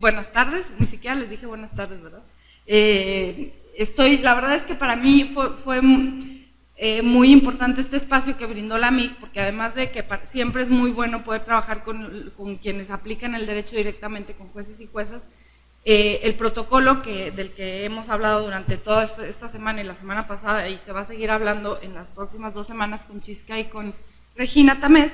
Buenas tardes, ni siquiera les dije buenas tardes, ¿verdad? La verdad es que para mí fue muy importante este espacio que brindó la MIG, porque además de que siempre es muy bueno poder trabajar con quienes aplican el derecho directamente, con jueces y juezas, el protocolo del que hemos hablado durante toda esta semana y la semana pasada, y se va a seguir hablando en las próximas 2 semanas con Chisca y con Regina Tamés,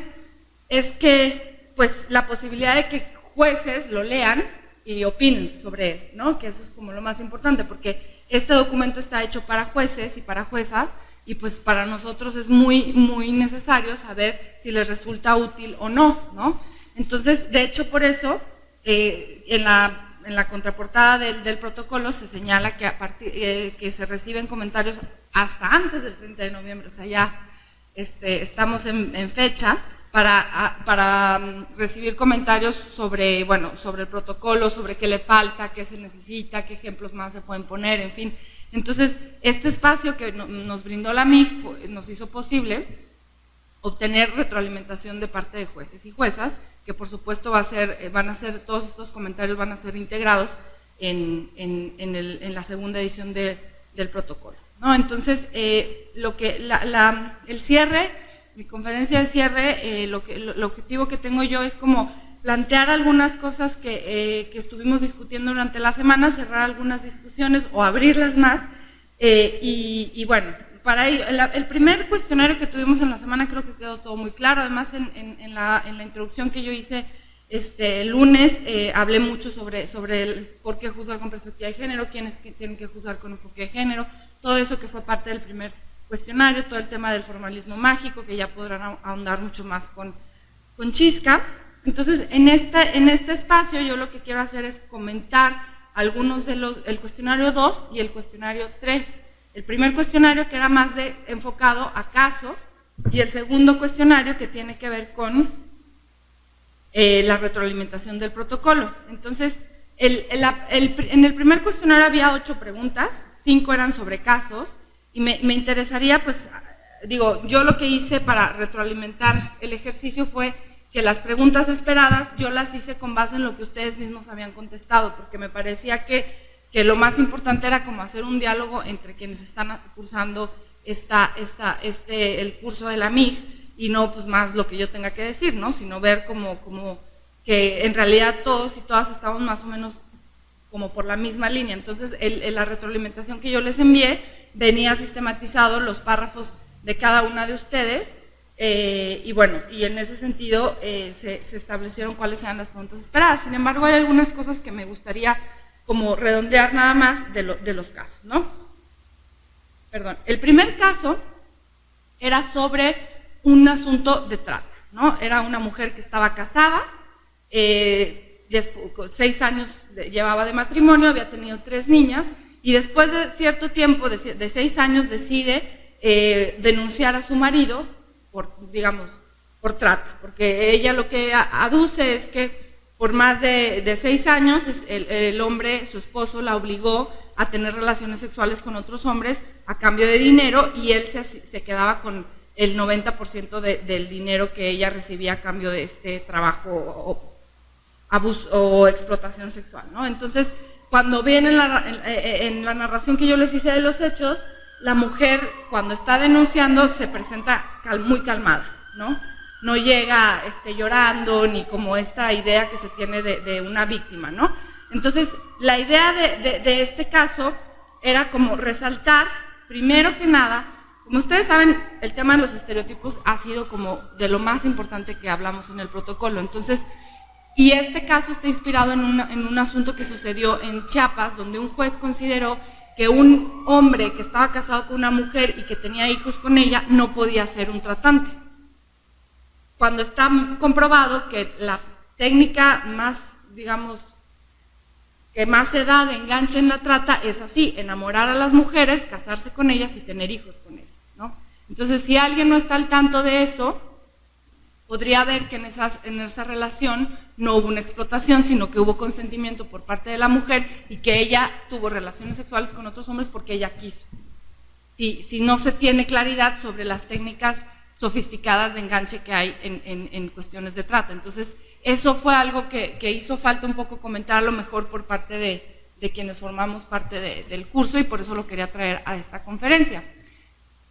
es que pues la posibilidad de que jueces lo lean y opinen sobre él, ¿no? Que eso es como lo más importante, porque este documento está hecho para jueces y para juezas, y pues para nosotros es muy necesario saber si les resulta útil o no, ¿no? Entonces, de hecho, por eso, en la contraportada del protocolo se señala que, que se reciben comentarios hasta antes del 30 de noviembre, o sea, ya estamos en fecha para recibir comentarios sobre, sobre el protocolo, sobre qué le falta, qué se necesita, qué ejemplos más se pueden poner, en fin. Entonces, este espacio que nos brindó la MIG nos hizo posible obtener retroalimentación de parte de jueces y juezas, que por supuesto todos estos comentarios van a ser integrados en la segunda edición del protocolo, ¿no? Entonces, el cierre, mi conferencia de cierre, el objetivo que tengo yo es como plantear algunas cosas que estuvimos discutiendo durante la semana, cerrar algunas discusiones o abrirlas más, y bueno, para ello, el primer cuestionario que tuvimos en la semana creo que quedó todo muy claro. Además, en la introducción que yo hice el lunes, hablé mucho sobre el por qué juzgar con perspectiva de género, quiénes tienen que juzgar con enfoque de género, todo eso que fue parte del primer cuestionario, todo el tema del formalismo mágico, que ya podrán ahondar mucho más con Chisca. Entonces, en este espacio yo lo que quiero hacer es comentar algunos el cuestionario 2 y el cuestionario 3. El primer cuestionario que era más enfocado a casos, y el segundo cuestionario que tiene que ver con la retroalimentación del protocolo. Entonces, en el primer cuestionario había 8 preguntas, 5 eran sobre casos, y me interesaría, pues, yo lo que hice para retroalimentar el ejercicio fue que las preguntas esperadas yo las hice con base en lo que ustedes mismos habían contestado, porque me parecía que lo más importante era como hacer un diálogo entre quienes están cursando el curso de la MIG, y no pues más lo que yo tenga que decir, ¿no? Sino ver como que en realidad todos y todas estamos más o menos como por la misma línea. Entonces, la retroalimentación que yo les envié venía sistematizado los párrafos de cada una de ustedes, y bueno, y en ese sentido se establecieron cuáles eran las preguntas esperadas. Sin embargo, hay algunas cosas que me gustaría como redondear nada más de los casos, ¿no? Perdón, el primer caso era sobre un asunto de trata, ¿no? Era una mujer que estaba casada, 6 años llevaba de matrimonio, había tenido 3 niñas, y después de cierto tiempo, de 6 años, decide denunciar a su marido por trata, porque ella lo que aduce es que por más de 6 años, el hombre, su esposo, la obligó a tener relaciones sexuales con otros hombres a cambio de dinero, y él se quedaba con el 90% del dinero que ella recibía a cambio de este trabajo abuso o explotación sexual, ¿no? Entonces, cuando ven en la narración que yo les hice de los hechos, la mujer, cuando está denunciando, se presenta muy calmada, ¿no? No llega llorando, ni como esta idea que se tiene de una víctima, ¿no? Entonces, la idea de este caso era como resaltar, primero que nada, como ustedes saben, el tema de los estereotipos ha sido como de lo más importante que hablamos en el protocolo. Entonces, y este caso está inspirado en un asunto que sucedió en Chiapas, donde un juez consideró que un hombre que estaba casado con una mujer y que tenía hijos con ella no podía ser un tratante, cuando está comprobado que la técnica más, que más se da de enganche en la trata es así: enamorar a las mujeres, casarse con ellas y tener hijos con ellas, ¿no? Entonces, si alguien no está al tanto de eso, podría ver que en esa relación no hubo una explotación, sino que hubo consentimiento por parte de la mujer, y que ella tuvo relaciones sexuales con otros hombres porque ella quiso. Si no se tiene claridad sobre las técnicas sofisticadas de enganche que hay en cuestiones de trata. Entonces, eso fue algo que hizo falta un poco comentar a lo mejor por parte de quienes formamos parte del curso, y por eso lo quería traer a esta conferencia.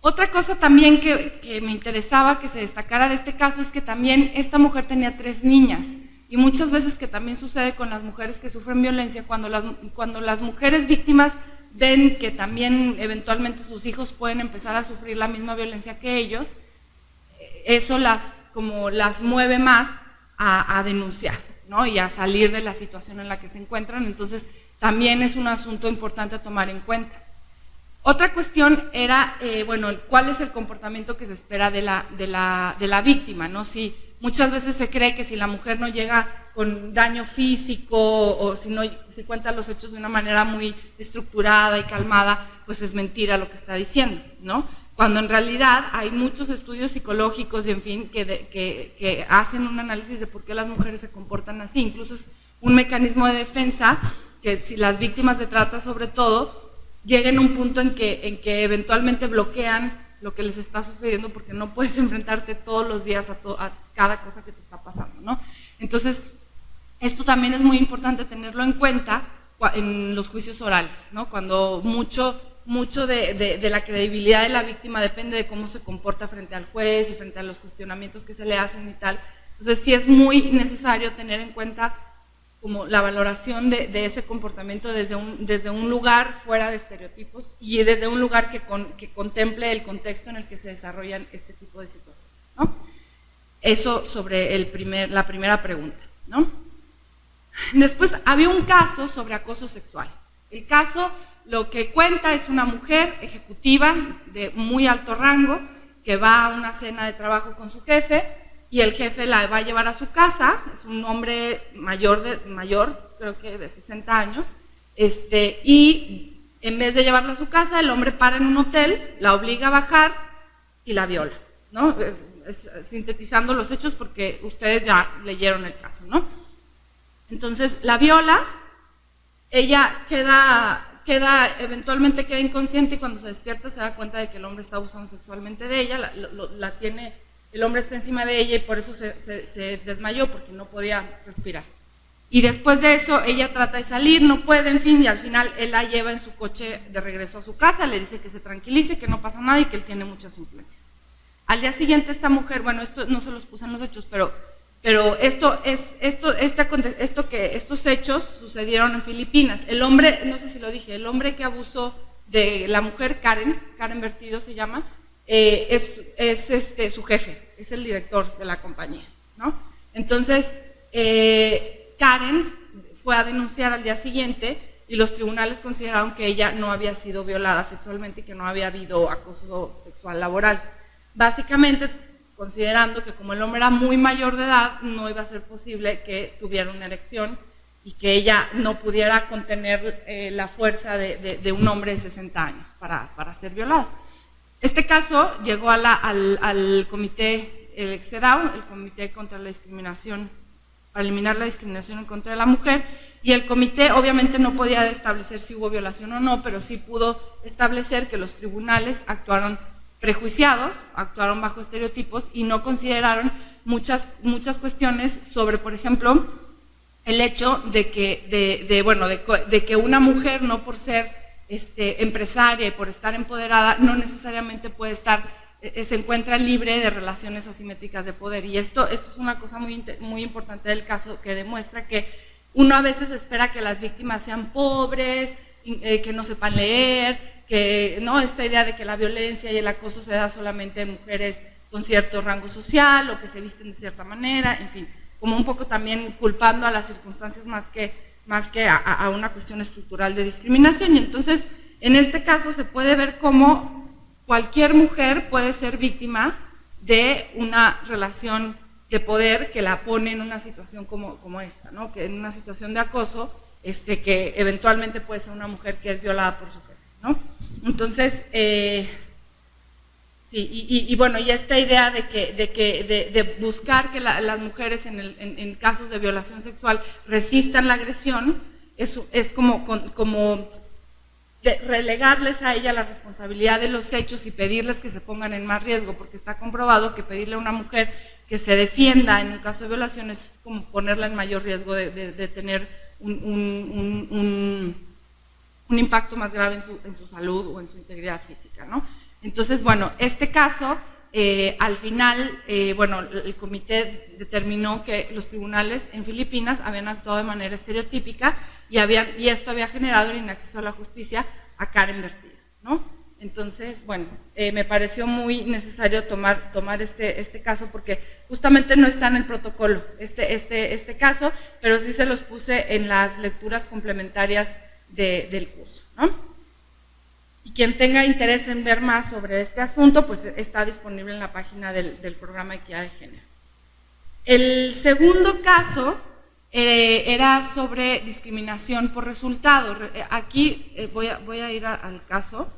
Otra cosa también que me interesaba que se destacara de este caso es que también esta mujer tenía 3 niñas, y muchas veces que también sucede con las mujeres que sufren violencia, cuando las mujeres víctimas ven que también eventualmente sus hijos pueden empezar a sufrir la misma violencia que ellos, eso las mueve más a denunciar, ¿no? Y a salir de la situación en la que se encuentran. Entonces también es un asunto importante a tomar en cuenta. Otra cuestión era, ¿cuál es el comportamiento que se espera de la víctima, ¿no? Si muchas veces se cree que si la mujer no llega con daño físico o si cuenta los hechos de una manera muy estructurada y calmada, pues es mentira lo que está diciendo, ¿no? Cuando en realidad hay muchos estudios psicológicos y en fin que hacen un análisis de por qué las mujeres se comportan así. Incluso es un mecanismo de defensa que si las víctimas de trata sobre todo lleguen a un punto en que eventualmente bloquean lo que les está sucediendo, porque no puedes enfrentarte todos los días a cada cosa que te está pasando, ¿no? Entonces, esto también es muy importante tenerlo en cuenta en los juicios orales, ¿no? Cuando mucho de la credibilidad de la víctima depende de cómo se comporta frente al juez y frente a los cuestionamientos que se le hacen y tal. Entonces, sí es muy necesario tener en cuenta como la valoración de ese comportamiento desde un lugar fuera de estereotipos y desde un lugar que contemple el contexto en el que se desarrollan este tipo de situaciones, ¿no? Eso sobre la primera pregunta, ¿no? Después había un caso sobre acoso sexual. El caso lo que cuenta es una mujer ejecutiva de muy alto rango que va a una cena de trabajo con su jefe, y el jefe la va a llevar a su casa. Es un hombre mayor, creo que de 60 años, y en vez de llevarla a su casa, el hombre para en un hotel, la obliga a bajar y la viola, ¿no? Sintetizando los hechos porque ustedes ya leyeron el caso, ¿no? Entonces la viola, ella eventualmente queda inconsciente, y cuando se despierta se da cuenta de que el hombre está abusando sexualmente de ella, el hombre está encima de ella y por eso se desmayó, porque no podía respirar. Y después de eso ella trata de salir, no puede, en fin, y al final él la lleva en su coche de regreso a su casa, le dice que se tranquilice, que no pasa nada y que él tiene muchas influencias. Al día siguiente esta mujer, bueno, esto no se los puse en los hechos, pero estos hechos sucedieron en Filipinas. El hombre, no sé si lo dije, el hombre que abusó de la mujer, Karen Vertido se llama, es su jefe, es el director de la compañía, ¿no? Entonces, Karen fue a denunciar al día siguiente y los tribunales consideraron que ella no había sido violada sexualmente y que no había habido acoso sexual laboral. Básicamente, considerando que como el hombre era muy mayor de edad, no iba a ser posible que tuviera una erección y que ella no pudiera contener la fuerza de un hombre de 60 años para ser violada. Este caso llegó al comité, el CEDAW, el Comité contra la Discriminación, para eliminar la discriminación en contra de la mujer, y el comité obviamente no podía establecer si hubo violación o no, pero sí pudo establecer que los tribunales actuaron prejuiciados, actuaron bajo estereotipos y no consideraron muchas cuestiones sobre, por ejemplo, el hecho de que una mujer, no por ser empresaria y por estar empoderada, no necesariamente se encuentra libre de relaciones asimétricas de poder. Y esto es una cosa muy importante del caso, que demuestra que uno a veces espera que las víctimas sean pobres, que no sepan leer, que no, esta idea de que la violencia y el acoso se da solamente en mujeres con cierto rango social o que se visten de cierta manera, en fin, como un poco también culpando a las circunstancias más que a una cuestión estructural de discriminación. Y entonces, en este caso se puede ver cómo cualquier mujer puede ser víctima de una relación de poder que la pone en una situación como esta, ¿no? Que en una situación de acoso, que eventualmente puede ser una mujer que es violada por su jefe, ¿no? Entonces, sí, bueno, y esta idea de buscar que las mujeres en casos de violación sexual resistan la agresión, es como relegarles a ella la responsabilidad de los hechos y pedirles que se pongan en más riesgo, porque está comprobado que pedirle a una mujer que se defienda en un caso de violación es como ponerla en mayor riesgo de tener un impacto más grave en su salud o en su integridad física, ¿no? Entonces, bueno, este caso, al final, bueno, el comité determinó que los tribunales en Filipinas habían actuado de manera estereotípica y esto había generado el inacceso a la justicia a Karen Vertida, ¿no? Entonces, bueno, me pareció muy necesario tomar este caso porque justamente no está en el protocolo este caso, pero sí se los puse en las lecturas complementarias del curso, ¿no? Y quien tenga interés en ver más sobre este asunto, pues está disponible en la página del programa de Equidad de Género. El segundo caso era sobre discriminación por resultado. Aquí voy a ir al caso.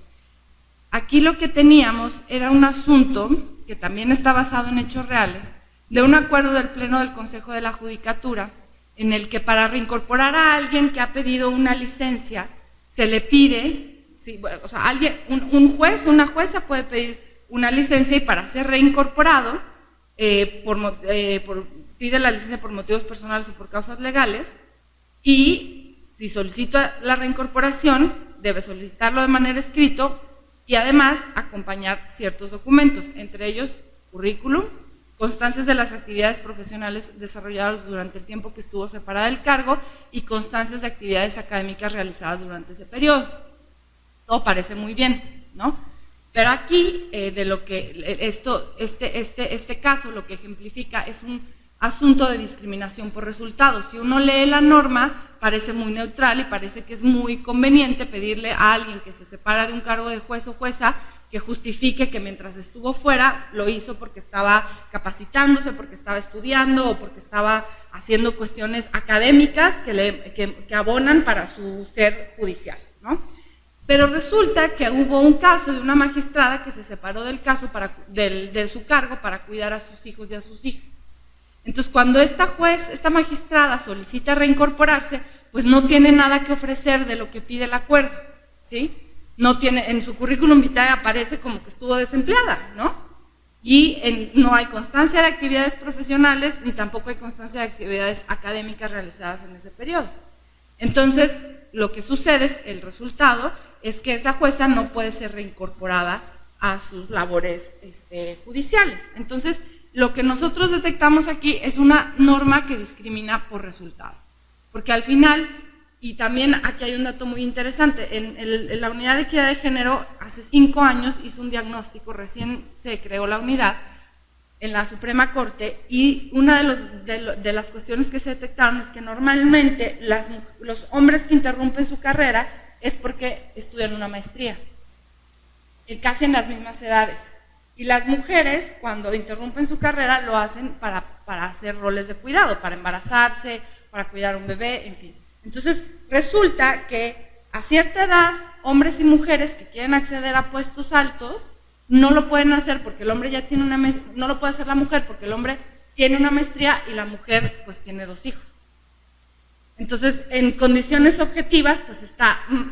Aquí lo que teníamos era un asunto que también está basado en hechos reales, de un acuerdo del Pleno del Consejo de la Judicatura, en el que para reincorporar a alguien que ha pedido una licencia, se le pide, sí, o sea, un juez o una jueza puede pedir una licencia y para ser reincorporado, pide la licencia por motivos personales o por causas legales, y si solicita la reincorporación, debe solicitarlo de manera escrita, y además acompañar ciertos documentos, entre ellos currículum, constancias de las actividades profesionales desarrolladas durante el tiempo que estuvo separada del cargo y constancias de actividades académicas realizadas durante ese periodo. Todo parece muy bien, ¿no? Pero aquí, de lo que este caso lo que ejemplifica es un asunto de discriminación por resultados. Si uno lee la norma, parece muy neutral y parece que es muy conveniente pedirle a alguien que se separa de un cargo de juez o jueza que justifique que mientras estuvo fuera lo hizo porque estaba capacitándose, porque estaba estudiando o porque estaba haciendo cuestiones académicas que abonan para su ser judicial, ¿no? Pero resulta que hubo un caso de una magistrada que se separó del caso de su cargo para cuidar a sus hijos y a sus hijas. Entonces, cuando esta magistrada solicita reincorporarse, pues no tiene nada que ofrecer de lo que pide el acuerdo, ¿sí? No tiene, en su currículum vitae aparece como que estuvo desempleada, ¿no? Y no hay constancia de actividades profesionales, ni tampoco hay constancia de actividades académicas realizadas en ese periodo. Entonces, lo que sucede es, el resultado es que esa jueza no puede ser reincorporada a sus labores judiciales. Entonces, lo que nosotros detectamos aquí es una norma que discrimina por resultado, porque al final, y también aquí hay un dato muy interesante, en la unidad de equidad de género hace 5 años hizo un diagnóstico, recién se creó la unidad en la Suprema Corte, y una de las cuestiones que se detectaron es que normalmente los hombres que interrumpen su carrera es porque estudian una maestría, casi en las mismas edades. Y las mujeres, cuando interrumpen su carrera, lo hacen para hacer roles de cuidado, para embarazarse, para cuidar a un bebé, en fin. Entonces, resulta que a cierta edad, hombres y mujeres que quieren acceder a puestos altos, no lo pueden hacer porque el hombre ya tiene una maestría, no lo puede hacer la mujer porque el hombre tiene una maestría y la mujer pues tiene 2 hijos. Entonces, en condiciones objetivas, pues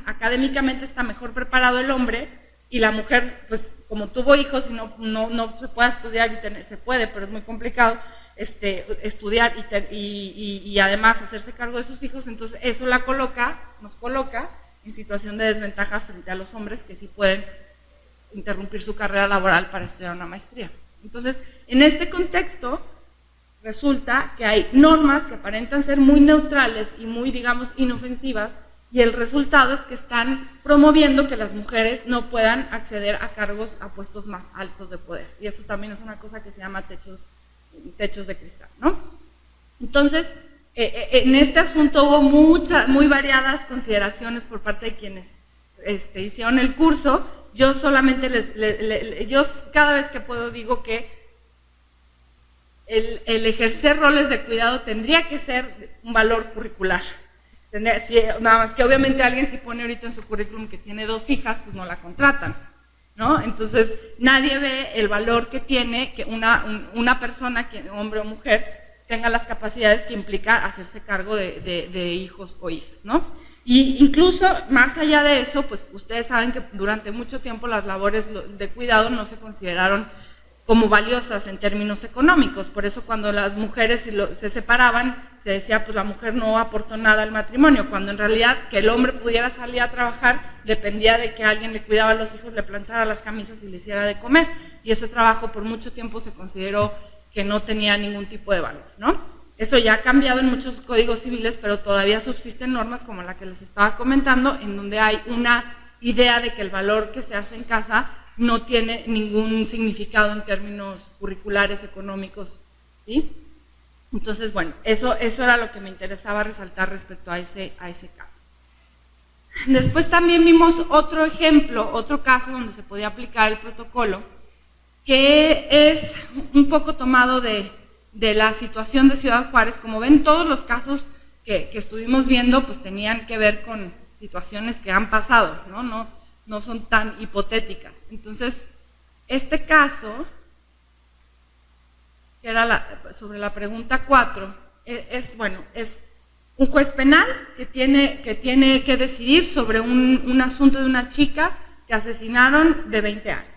académicamente está mejor preparado el hombre, y la mujer, pues como tuvo hijos y no se puede estudiar se puede, pero es muy complicado estudiar y además hacerse cargo de sus hijos, entonces eso nos coloca en situación de desventaja frente a los hombres que sí pueden interrumpir su carrera laboral para estudiar una maestría. Entonces, en este contexto, resulta que hay normas que aparentan ser muy neutrales y muy, digamos, inofensivas, y el resultado es que están promoviendo que las mujeres no puedan acceder a cargos, a puestos más altos de poder. Y eso también es una cosa que se llama techos de cristal, ¿no? Entonces, en este asunto hubo muy variadas consideraciones por parte de quienes hicieron el curso. Yo solamente yo cada vez que puedo digo que el ejercer roles de cuidado tendría que ser un valor curricular. Nada más que obviamente alguien si pone ahorita en su currículum que tiene 2 hijas, pues no la contratan, ¿no? Entonces nadie ve el valor que tiene que una persona, hombre o mujer, tenga las capacidades que implica hacerse cargo de hijos o hijas, ¿no? Y incluso más allá de eso, pues ustedes saben que durante mucho tiempo las labores de cuidado no se consideraron como valiosas en términos económicos. Por eso cuando las mujeres se separaban, se decía, pues la mujer no aportó nada al matrimonio, cuando en realidad que el hombre pudiera salir a trabajar dependía de que alguien le cuidaba a los hijos, le planchara las camisas y le hiciera de comer. Y ese trabajo por mucho tiempo se consideró que no tenía ningún tipo de valor, ¿no? Eso ya ha cambiado en muchos códigos civiles, pero todavía subsisten normas como la que les estaba comentando, en donde hay una idea de que el valor que se hace en casa no tiene ningún significado en términos curriculares, económicos, ¿sí? Entonces, bueno, eso era lo que me interesaba resaltar respecto a ese caso. Después también vimos otro ejemplo, otro caso donde se podía aplicar el protocolo, que es un poco tomado de la situación de Ciudad Juárez. Como ven, todos los casos que estuvimos viendo pues tenían que ver con situaciones que han pasado, no son tan hipotéticas. Entonces, este caso, que era sobre la pregunta 4, es un juez penal que tiene que decidir sobre un asunto de una chica que asesinaron de 20 años.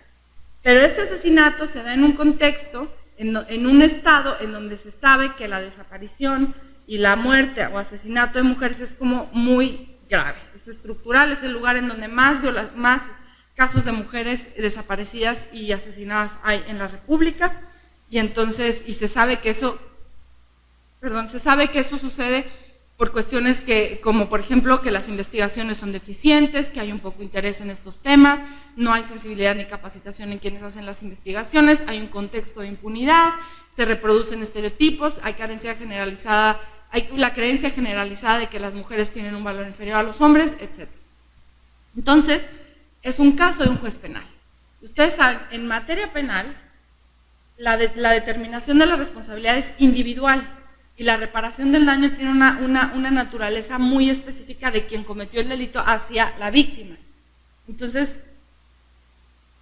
Pero ese asesinato se da en un contexto, en un estado en donde se sabe que la desaparición y la muerte o asesinato de mujeres es como muy grave, es estructural, es el lugar en donde más casos de mujeres desaparecidas y asesinadas hay en la República, y entonces, se sabe que eso sucede por cuestiones como por ejemplo que las investigaciones son deficientes, que hay un poco interés en estos temas, no hay sensibilidad ni capacitación en quienes hacen las investigaciones, hay un contexto de impunidad, se reproducen estereotipos, hay la creencia generalizada de que las mujeres tienen un valor inferior a los hombres, etc. Entonces, es un caso de un juez penal. Ustedes saben, en materia penal, la determinación de la responsabilidad es individual y la reparación del daño tiene una naturaleza muy específica de quien cometió el delito hacia la víctima. Entonces,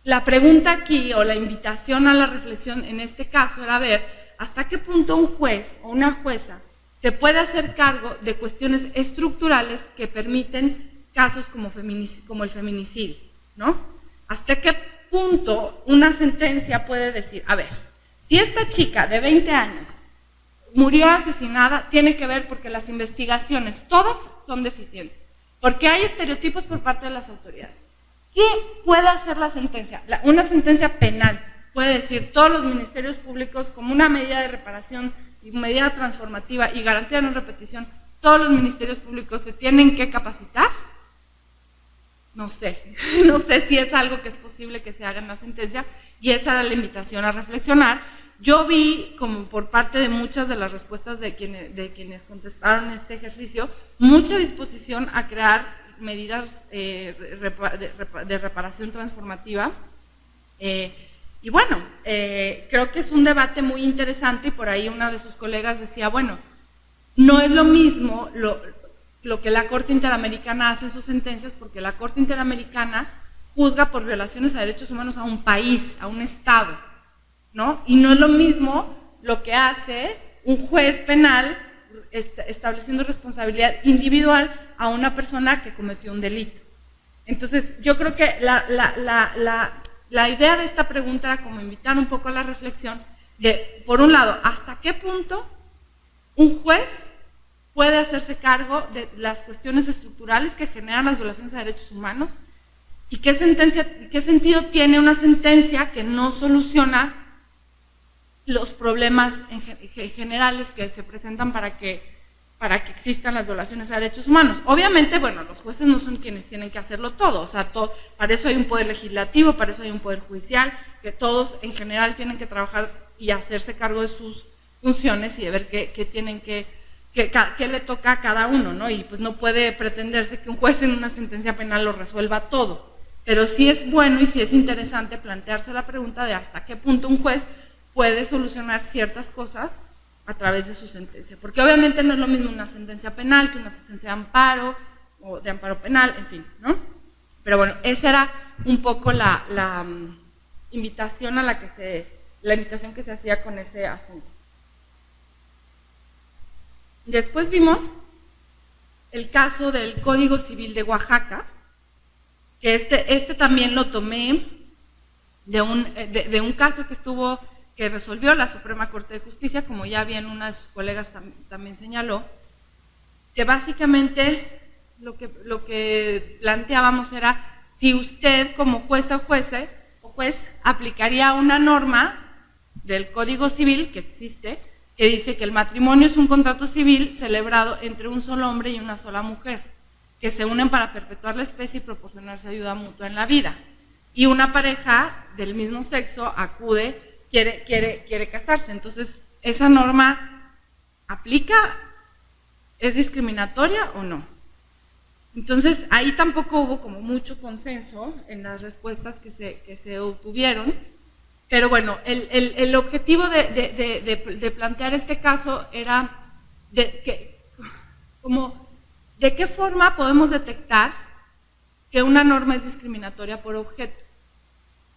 la pregunta aquí, o la invitación a la reflexión en este caso, era ver hasta qué punto un juez o una jueza se puede hacer cargo de cuestiones estructurales que permiten casos como el feminicidio, ¿no? ¿Hasta qué punto una sentencia puede decir, a ver, si esta chica de 20 años murió asesinada, tiene que ver porque las investigaciones todas son deficientes, porque hay estereotipos por parte de las autoridades? ¿Qué puede hacer la sentencia? Una sentencia penal puede decir todos los ministerios públicos como una medida de reparación y medida transformativa y garantía de no repetición, todos los ministerios públicos se tienen que capacitar. No sé si es algo que es posible que se haga en la sentencia, y esa era la invitación a reflexionar. Yo vi, como por parte de muchas de las respuestas de quienes contestaron este ejercicio, mucha disposición a crear medidas de reparación transformativa. Y bueno, creo que es un debate muy interesante, y por ahí una de sus colegas decía, bueno, no es lo mismo lo que la Corte Interamericana hace en sus sentencias, porque la Corte Interamericana juzga por violaciones a derechos humanos a un país, a un estado, ¿no? Y no es lo mismo lo que hace un juez penal estableciendo responsabilidad individual a una persona que cometió un delito. Entonces, yo creo que la idea de esta pregunta era como invitar un poco a la reflexión de, por un lado, hasta qué punto un juez puede hacerse cargo de las cuestiones estructurales que generan las violaciones a derechos humanos, y qué sentido tiene una sentencia que no soluciona los problemas generales que se presentan para que existan las violaciones a derechos humanos. Obviamente, bueno, los jueces no son quienes tienen que hacerlo todo, o sea, para eso hay un poder legislativo, para eso hay un poder judicial, que todos en general tienen que trabajar y hacerse cargo de sus funciones y de ver qué le toca a cada uno, ¿no? Y pues no puede pretenderse que un juez en una sentencia penal lo resuelva todo, pero sí es bueno y sí es interesante plantearse la pregunta de hasta qué punto un juez puede solucionar ciertas cosas a través de su sentencia, porque obviamente no es lo mismo una sentencia penal que una sentencia de amparo o de amparo penal, en fin, ¿no? Pero bueno, esa era un poco la invitación que se hacía con ese asunto. Después vimos el caso del Código Civil de Oaxaca, que este también lo tomé de un caso que resolvió la Suprema Corte de Justicia, como ya bien una de sus colegas también señaló, que básicamente lo que planteábamos era si usted como jueza o juez aplicaría una norma del Código Civil que existe, que dice que el matrimonio es un contrato civil celebrado entre un solo hombre y una sola mujer, que se unen para perpetuar la especie y proporcionarse ayuda mutua en la vida. Y una pareja del mismo sexo quiere casarse. Entonces, ¿esa norma aplica? ¿Es discriminatoria o no? Entonces, ahí tampoco hubo como mucho consenso en las respuestas que se obtuvieron, pero bueno, el objetivo de plantear este caso era de qué forma podemos detectar que una norma es discriminatoria por objeto.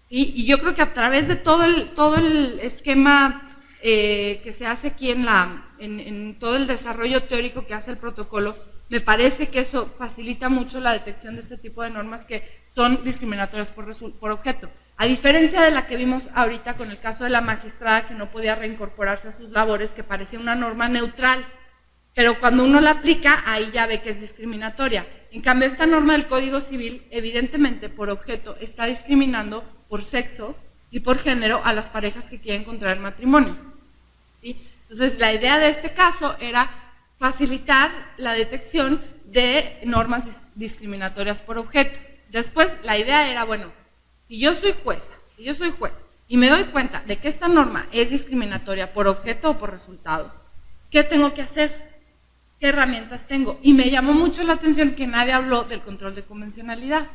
Y yo creo que a través de todo el esquema que se hace aquí en todo el desarrollo teórico que hace el protocolo, me parece que eso facilita mucho la detección de este tipo de normas que son discriminatorias por objeto. A diferencia de la que vimos ahorita con el caso de la magistrada que no podía reincorporarse a sus labores, que parecía una norma neutral, pero cuando uno la aplica, ahí ya ve que es discriminatoria. En cambio, esta norma del Código Civil, evidentemente por objeto, está discriminando por sexo y por género a las parejas que quieren contraer matrimonio, ¿sí? Entonces, la idea de este caso era facilitar la detección de normas discriminatorias por objeto. Después, la idea era, bueno, si yo soy juez y me doy cuenta de que esta norma es discriminatoria por objeto o por resultado, ¿qué tengo que hacer? ¿Qué herramientas tengo? Y me llamó mucho la atención que nadie habló del control de convencionalidad,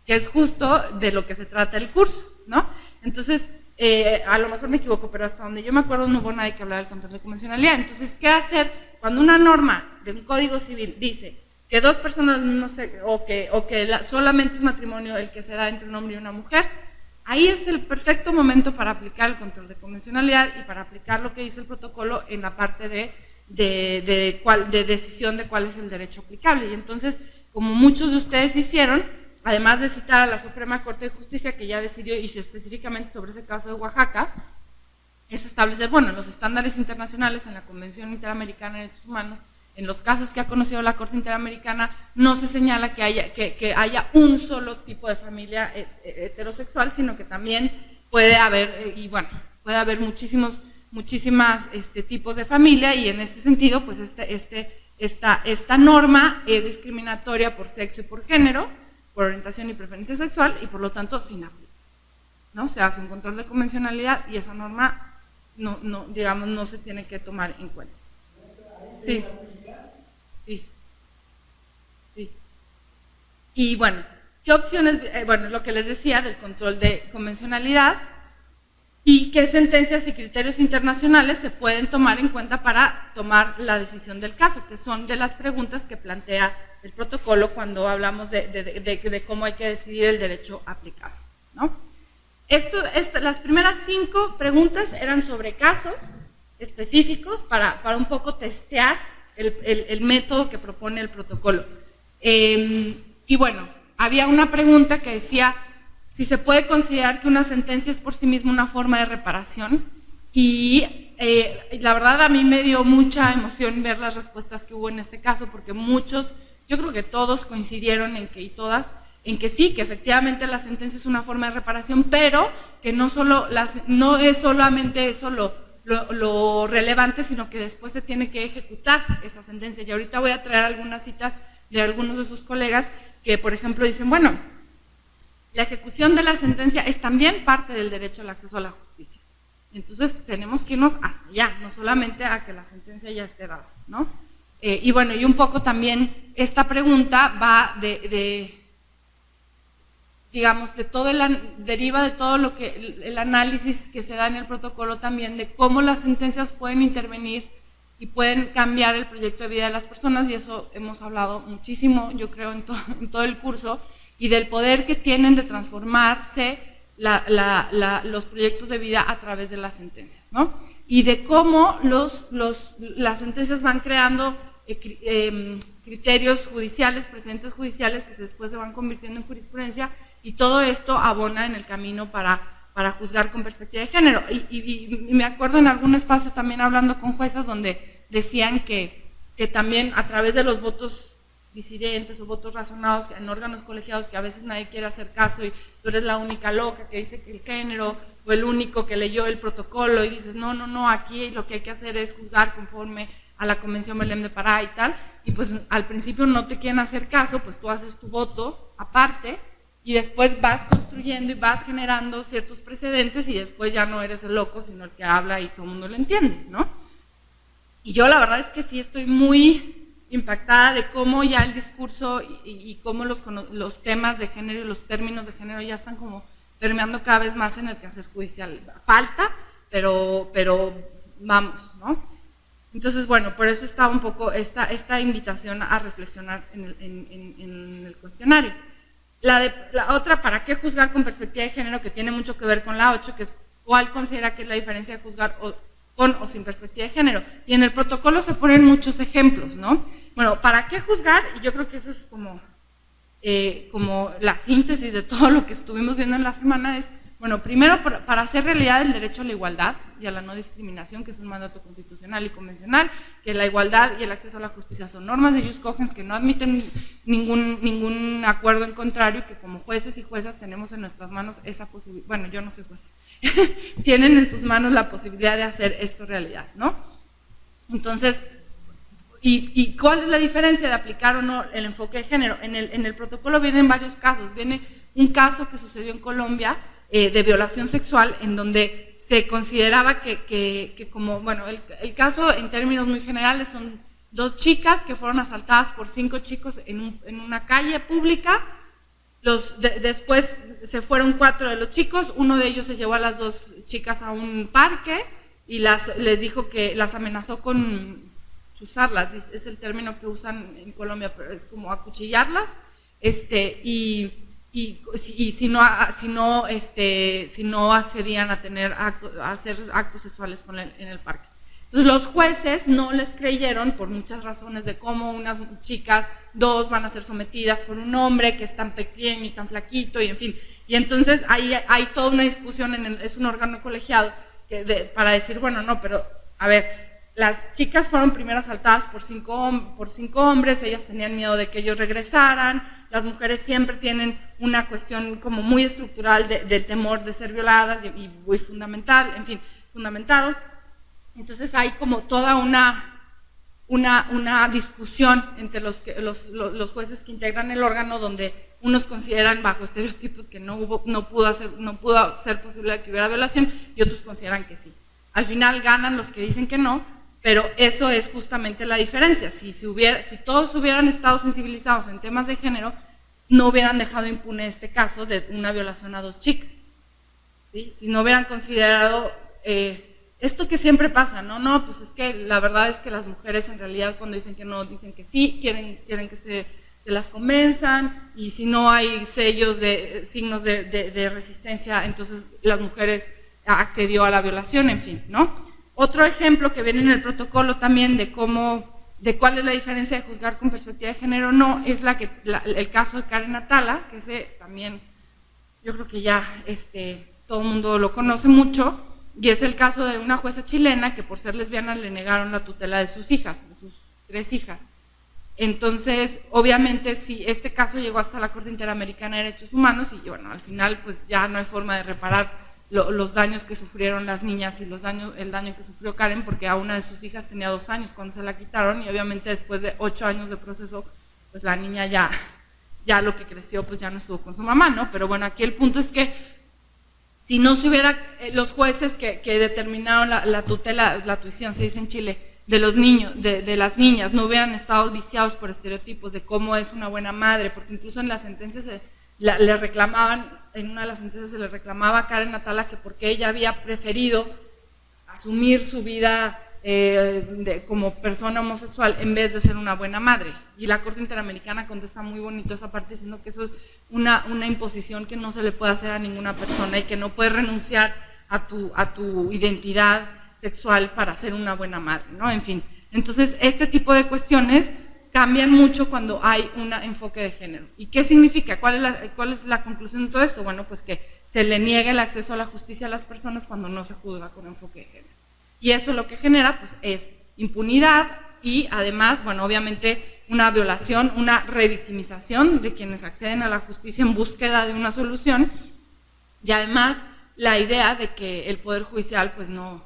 que es justo de lo que se trata el curso, ¿no? Entonces, a lo mejor me equivoco, pero hasta donde yo me acuerdo no hubo nadie que hablara del control de convencionalidad. Entonces, ¿qué hacer cuando una norma de un código civil dice que dos personas o que solamente es matrimonio el que se da entre un hombre y una mujer? Ahí es el perfecto momento para aplicar el control de convencionalidad y para aplicar lo que dice el protocolo en la parte de decisión de cuál es el derecho aplicable. Y entonces, como muchos de ustedes hicieron, además de citar a la Suprema Corte de Justicia, que ya decidió, y específicamente sobre ese caso de Oaxaca, es establecer, bueno, los estándares internacionales en la Convención Interamericana de Derechos Humanos, en los casos que ha conocido la Corte Interamericana, no se señala que haya un solo tipo de familia heterosexual, sino que también puede haber, puede haber muchísimas tipos de familia, y en este sentido, pues esta norma es discriminatoria por sexo y por género, por orientación y preferencia sexual, y por lo tanto sin aplicar, ¿no? Se hace un control de convencionalidad y esa norma no se tiene que tomar en cuenta. Sí. Y bueno, ¿qué opciones? Lo que les decía del control de convencionalidad, y qué sentencias y criterios internacionales se pueden tomar en cuenta para tomar la decisión del caso, que son de las preguntas que plantea el protocolo cuando hablamos de cómo hay que decidir el derecho aplicable, ¿no? Las primeras 5 preguntas eran sobre casos específicos para un poco testear el método que propone el protocolo. Y bueno, había una pregunta que decía si se puede considerar que una sentencia es por sí misma una forma de reparación, y la verdad a mí me dio mucha emoción ver las respuestas que hubo en este caso, porque muchos, yo creo que todos coincidieron y todas, en que sí, que efectivamente la sentencia es una forma de reparación, pero que no es solamente eso lo relevante, sino que después se tiene que ejecutar esa sentencia. Y ahorita voy a traer algunas citas de algunos de sus colegas que, por ejemplo, dicen, bueno, la ejecución de la sentencia es también parte del derecho al acceso a la justicia. Entonces tenemos que irnos hasta allá, no solamente a que la sentencia ya esté dada, ¿no? Y bueno, y un poco también esta pregunta va deriva de todo lo que el análisis que se da en el protocolo también, de cómo las sentencias pueden intervenir y pueden cambiar el proyecto de vida de las personas, y eso hemos hablado muchísimo, yo creo, en todo el curso, y del poder que tienen de transformarse los proyectos de vida a través de las sentencias, ¿no? Y de cómo las sentencias van creando criterios judiciales, precedentes judiciales, que después se van convirtiendo en jurisprudencia, y todo esto abona en el camino para para juzgar con perspectiva de género. Y me acuerdo en algún espacio también hablando con juezas donde decían que también a través de los votos disidentes o votos razonados en órganos colegiados que a veces nadie quiere hacer caso y tú eres la única loca que dice que el género o el único que leyó el protocolo y dices no, aquí lo que hay que hacer es juzgar conforme a la Convención Belém de Pará y tal, y pues al principio no te quieren hacer caso, pues tú haces tu voto aparte y después vas construyendo y vas generando ciertos precedentes y después ya no eres el loco sino el que habla y todo el mundo lo entiende, ¿no? Y yo la verdad es que sí estoy muy impactada de cómo ya el discurso y cómo los temas de género y los términos de género ya están como permeando cada vez más en el quehacer judicial. Falta, pero vamos, ¿no? Entonces, bueno, por eso está un poco esta invitación a reflexionar en el cuestionario. La otra, ¿para qué juzgar con perspectiva de género? Que tiene mucho que ver con la 8, que es ¿cuál considera que es la diferencia de juzgar con o sin perspectiva de género? Y en el protocolo se ponen muchos ejemplos, ¿no? Bueno, ¿para qué juzgar? Y yo creo que eso es como la síntesis de todo lo que estuvimos viendo en la semana es, bueno, primero para hacer realidad el derecho a la igualdad y a la no discriminación, que es un mandato constitucional y convencional, que la igualdad y el acceso a la justicia son normas de jus cogens que no admiten ningún acuerdo en contrario, que como jueces y juezas tenemos en nuestras manos esa posibilidad, bueno, yo no soy jueza, tienen en sus manos la posibilidad de hacer esto realidad, ¿no? Entonces, ¿y cuál es la diferencia de aplicar o no el enfoque de género? En el protocolo vienen varios casos, viene un caso que sucedió en Colombia de violación sexual en donde se consideraba que como, bueno, el caso en términos muy generales son 2 chicas que fueron asaltadas por 5 chicos en una calle pública, después se fueron 4 de los chicos, uno de ellos se llevó a las 2 chicas a un parque y les dijo que las amenazó con chuzarlas, es el término que usan en Colombia, pero es como acuchillarlas, y si no accedían a hacer actos sexuales en el parque. Entonces los jueces no les creyeron por muchas razones de cómo unas chicas, 2 van a ser sometidas por un hombre que es tan pequeño y tan flaquito, y en fin. Y entonces ahí hay toda una discusión, es un órgano colegiado para decir, bueno, no, pero a ver, las chicas fueron primero asaltadas por cinco hombres, ellas tenían miedo de que ellos regresaran, las mujeres siempre tienen una cuestión como muy estructural del temor de ser violadas y muy fundamental, en fin, fundamentado. Entonces hay como toda una discusión entre los jueces que integran el órgano, donde unos consideran bajo estereotipos que no pudo ser posible que hubiera violación y otros consideran que sí. Al final ganan los que dicen que no, pero eso es justamente la diferencia. Si todos hubieran estado sensibilizados en temas de género, no hubieran dejado impune este caso de una violación a 2 chicas, ¿sí? Si no hubieran considerado esto que siempre pasa, ¿no? Pues es que la verdad es que las mujeres en realidad cuando dicen que no, dicen que sí, quieren que se las convenzan, y si no hay signos de resistencia, entonces las mujeres accedió a la violación, en fin, ¿no? Otro ejemplo que viene en el protocolo también de cuál es la diferencia de juzgar con perspectiva de género no, es el caso de Karen Atala, que ese también yo creo que ya todo el mundo lo conoce mucho, y es el caso de una jueza chilena que por ser lesbiana le negaron la tutela de sus hijas, de sus 3 hijas. Entonces, obviamente, sí, este caso llegó hasta la Corte Interamericana de Derechos Humanos y bueno, al final pues ya no hay forma de reparar los daños que sufrieron las niñas y el daño que sufrió Karen, porque a una de sus hijas tenía 2 años cuando se la quitaron, y obviamente después de 8 años de proceso, pues la niña ya lo que creció pues ya no estuvo con su mamá, ¿no? Pero bueno, aquí el punto es que si no se hubiera, los jueces que determinaron la tutela, la tuición, se dice en Chile, de los niños, de las niñas, no hubieran estado viciados por estereotipos de cómo es una buena madre, porque incluso en las sentencias le reclamaban, en una de las sentencias se le reclamaba a Karen Atala que porque ella había preferido asumir su vida como persona homosexual en vez de ser una buena madre. Y la Corte Interamericana contesta muy bonito esa parte diciendo que eso es una imposición que no se le puede hacer a ninguna persona y que no puedes renunciar a tu identidad sexual para ser una buena madre, ¿no? En fin, entonces este tipo de cuestiones cambian mucho cuando hay un enfoque de género. ¿Y qué significa? ¿Cuál es la conclusión de todo esto? Bueno, pues que se le niegue el acceso a la justicia a las personas cuando no se juzga con enfoque de género. Y eso lo que genera pues, es impunidad y además, bueno, obviamente una violación, una revictimización de quienes acceden a la justicia en búsqueda de una solución, y además la idea de que el Poder Judicial pues no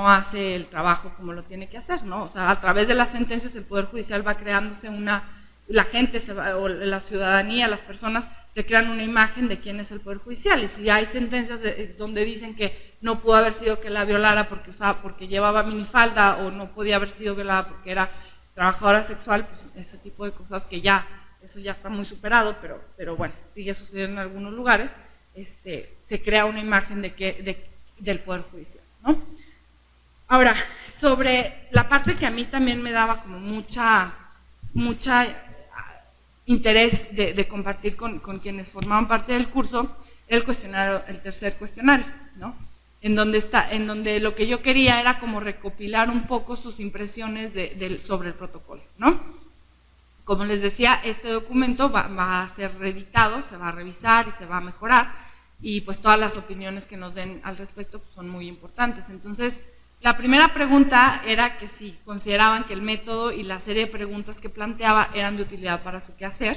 hace el trabajo como lo tiene que hacer, ¿no? O sea, a través de las sentencias el Poder Judicial va creándose la gente o la ciudadanía, las personas se crean una imagen de quién es el Poder Judicial, y si hay sentencias donde dicen que no pudo haber sido que la violara porque llevaba minifalda, o no podía haber sido violada porque era trabajadora sexual, pues ese tipo de cosas que eso ya está muy superado, pero bueno, sigue sucediendo en algunos lugares, se crea una imagen del Poder Judicial, ¿no? Ahora, sobre la parte que a mí también me daba como mucha interés de compartir con quienes formaban parte del curso, el cuestionario, el tercer cuestionario, ¿no? En donde lo que yo quería era como recopilar un poco sus impresiones sobre el protocolo, ¿no? Como les decía, este documento va a ser reeditado, se va a revisar y se va a mejorar, y pues todas las opiniones que nos den al respecto pues, son muy importantes. Entonces, la primera pregunta era que si consideraban que el método y la serie de preguntas que planteaba eran de utilidad para su quehacer,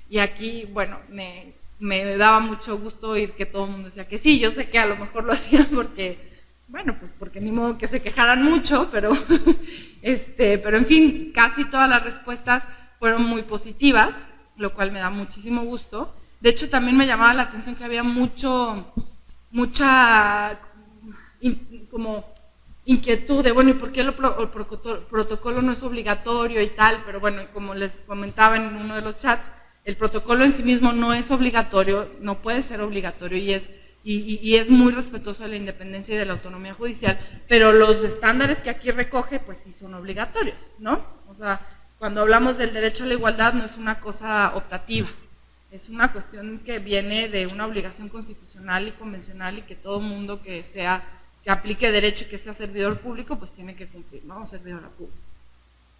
y aquí, bueno, me daba mucho gusto oír que todo el mundo decía que sí. Yo sé que a lo mejor lo hacían porque, bueno, pues porque ni modo que se quejaran mucho, pero en fin, casi todas las respuestas fueron muy positivas, lo cual me da muchísimo gusto. De hecho, también me llamaba la atención que había mucha como inquietud de, bueno, ¿y por qué el protocolo no es obligatorio y tal? Pero bueno, como les comentaba en uno de los chats, el protocolo en sí mismo no es obligatorio, no puede ser obligatorio, y es muy respetuoso de la independencia y de la autonomía judicial, pero los estándares que aquí recoge, pues sí son obligatorios, ¿no? O sea, cuando hablamos del derecho a la igualdad no es una cosa optativa, es una cuestión que viene de una obligación constitucional y convencional, y que todo mundo que aplique derecho y que sea servidor público, pues tiene que cumplir, ¿no? Servidora pública.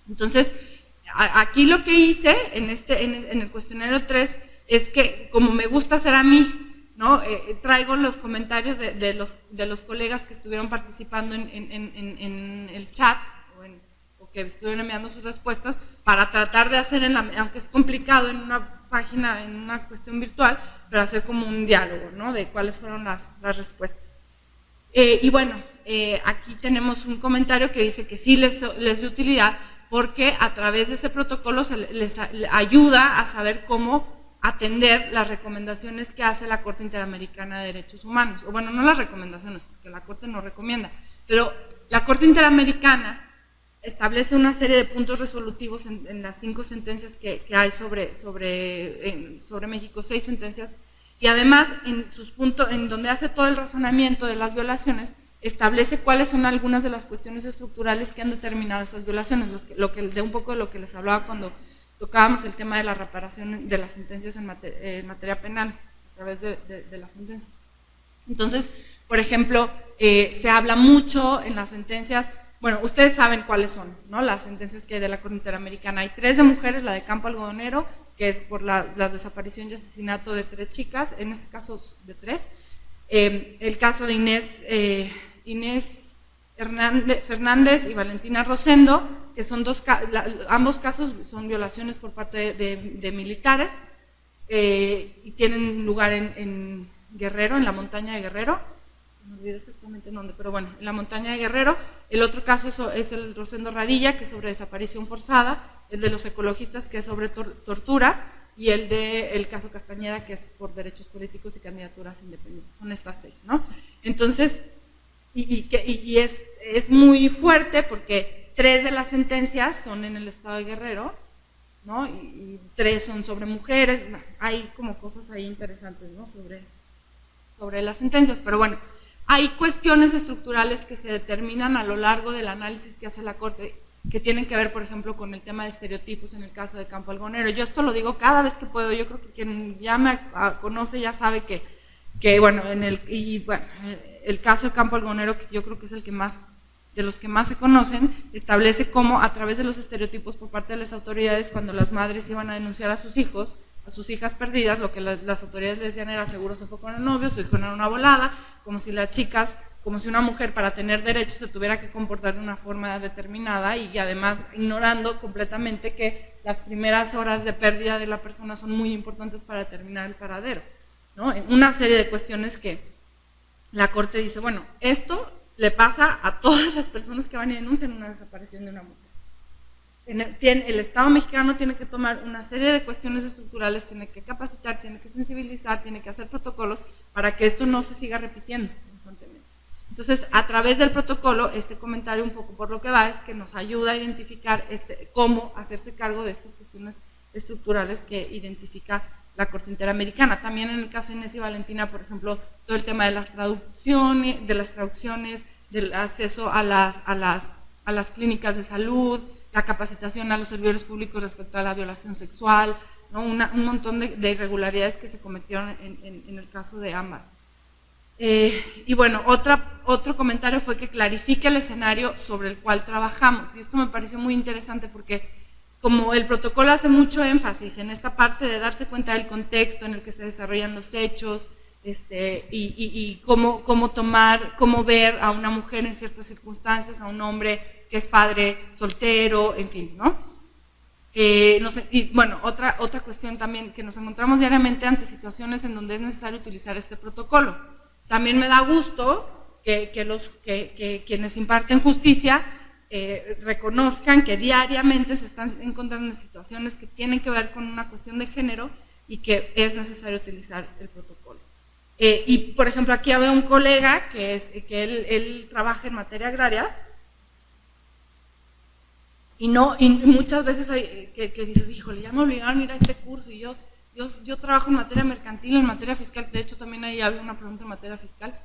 Entonces, aquí lo que hice en el cuestionario 3 es que, como me gusta hacer a mí, ¿no? Traigo los comentarios de los colegas que estuvieron participando en el chat o que estuvieron enviando sus respuestas, para tratar de hacer, aunque es complicado en una página, en una cuestión virtual, pero hacer como un diálogo, ¿no? De cuáles fueron las respuestas. Y bueno, aquí tenemos un comentario que dice que sí les de utilidad, porque a través de ese protocolo les ayuda a saber cómo atender las recomendaciones que hace la Corte Interamericana de Derechos Humanos. O bueno, no las recomendaciones, porque la Corte no recomienda, pero la Corte Interamericana establece una serie de puntos resolutivos en las 5 sentencias que hay sobre México, 6 sentencias, y además en donde hace todo el razonamiento de las violaciones, establece cuáles son algunas de las cuestiones estructurales que han determinado esas violaciones, un poco de lo que les hablaba cuando tocábamos el tema de la reparación de las sentencias en materia penal, a través de las sentencias. Entonces, por ejemplo, se habla mucho en las sentencias, bueno, ustedes saben cuáles son, ¿no? Las sentencias que hay de la Corte Interamericana. Hay 3 de mujeres, la de Campo Algodonero, que es por la desaparición y asesinato de 3 chicas, en este caso de 3. El caso de Inés Fernández y Valentina Rosendo, que son ambos casos son violaciones por parte de militares, y tienen lugar en Guerrero, en la montaña de Guerrero. No olvidé exactamente en dónde, pero bueno, en la montaña de Guerrero. El otro caso es el Rosendo Radilla, que es sobre desaparición forzada, el de los ecologistas, que es sobre tortura, y el caso Castañeda, que es por derechos políticos y candidaturas independientes. Son estas 6, ¿no? Entonces, y es muy fuerte, porque 3 de las sentencias son en el estado de Guerrero, ¿no? Y 3 son sobre mujeres. Hay como cosas ahí interesantes, ¿no? Sobre las sentencias, pero bueno, hay cuestiones estructurales que se determinan a lo largo del análisis que hace la Corte, que tienen que ver, por ejemplo, con el tema de estereotipos en el caso de Campo Algodonero. Yo esto lo digo cada vez que puedo. Yo creo que quien ya me conoce ya sabe que bueno, el caso de Campo Algodonero, que yo creo que es de los que más se conocen, establece cómo a través de los estereotipos por parte de las autoridades, cuando las madres iban a denunciar a sus hijos, a sus hijas perdidas, lo que las autoridades le decían era seguro se fue con el novio, su hijo era una volada, como si las chicas, como si una mujer para tener derechos se tuviera que comportar de una forma determinada y además ignorando completamente que las primeras horas de pérdida de la persona son muy importantes para determinar el paradero, ¿no? Una serie de cuestiones que la Corte dice, bueno, esto le pasa a todas las personas que van y denuncian una desaparición de una mujer. El Estado mexicano tiene que tomar una serie de cuestiones estructurales, tiene que capacitar, tiene que sensibilizar, tiene que hacer protocolos para que esto no se siga repitiendo constantemente. Entonces, a través del protocolo, este comentario un poco por lo que va es que nos ayuda a identificar cómo hacerse cargo de estas cuestiones estructurales que identifica la Corte Interamericana. También en el caso de Inés y Valentina, por ejemplo, todo el tema de las traducciones, del acceso a las clínicas de salud, la capacitación a los servidores públicos respecto a la violación sexual, ¿no? Un montón de irregularidades que se cometieron en el caso de ambas. Y bueno, otro comentario fue que clarifique el escenario sobre el cual trabajamos, y esto me pareció muy interesante porque como el protocolo hace mucho énfasis en esta parte de darse cuenta del contexto en el que se desarrollan los hechos, y cómo ver a una mujer en ciertas circunstancias, a un hombre que es padre soltero, en fin, ¿no? No sé, y bueno, otra cuestión también, que nos encontramos diariamente ante situaciones en donde es necesario utilizar este protocolo. También me da gusto que quienes imparten justicia reconozcan que diariamente se están encontrando en situaciones que tienen que ver con una cuestión de género y que es necesario utilizar el protocolo. Y por ejemplo, aquí había un colega que él trabaja en materia agraria, y muchas veces hay que dices, híjole, ya me obligaron a ir a este curso, y yo trabajo en materia mercantil, en materia fiscal, de hecho también ahí había una pregunta en materia fiscal,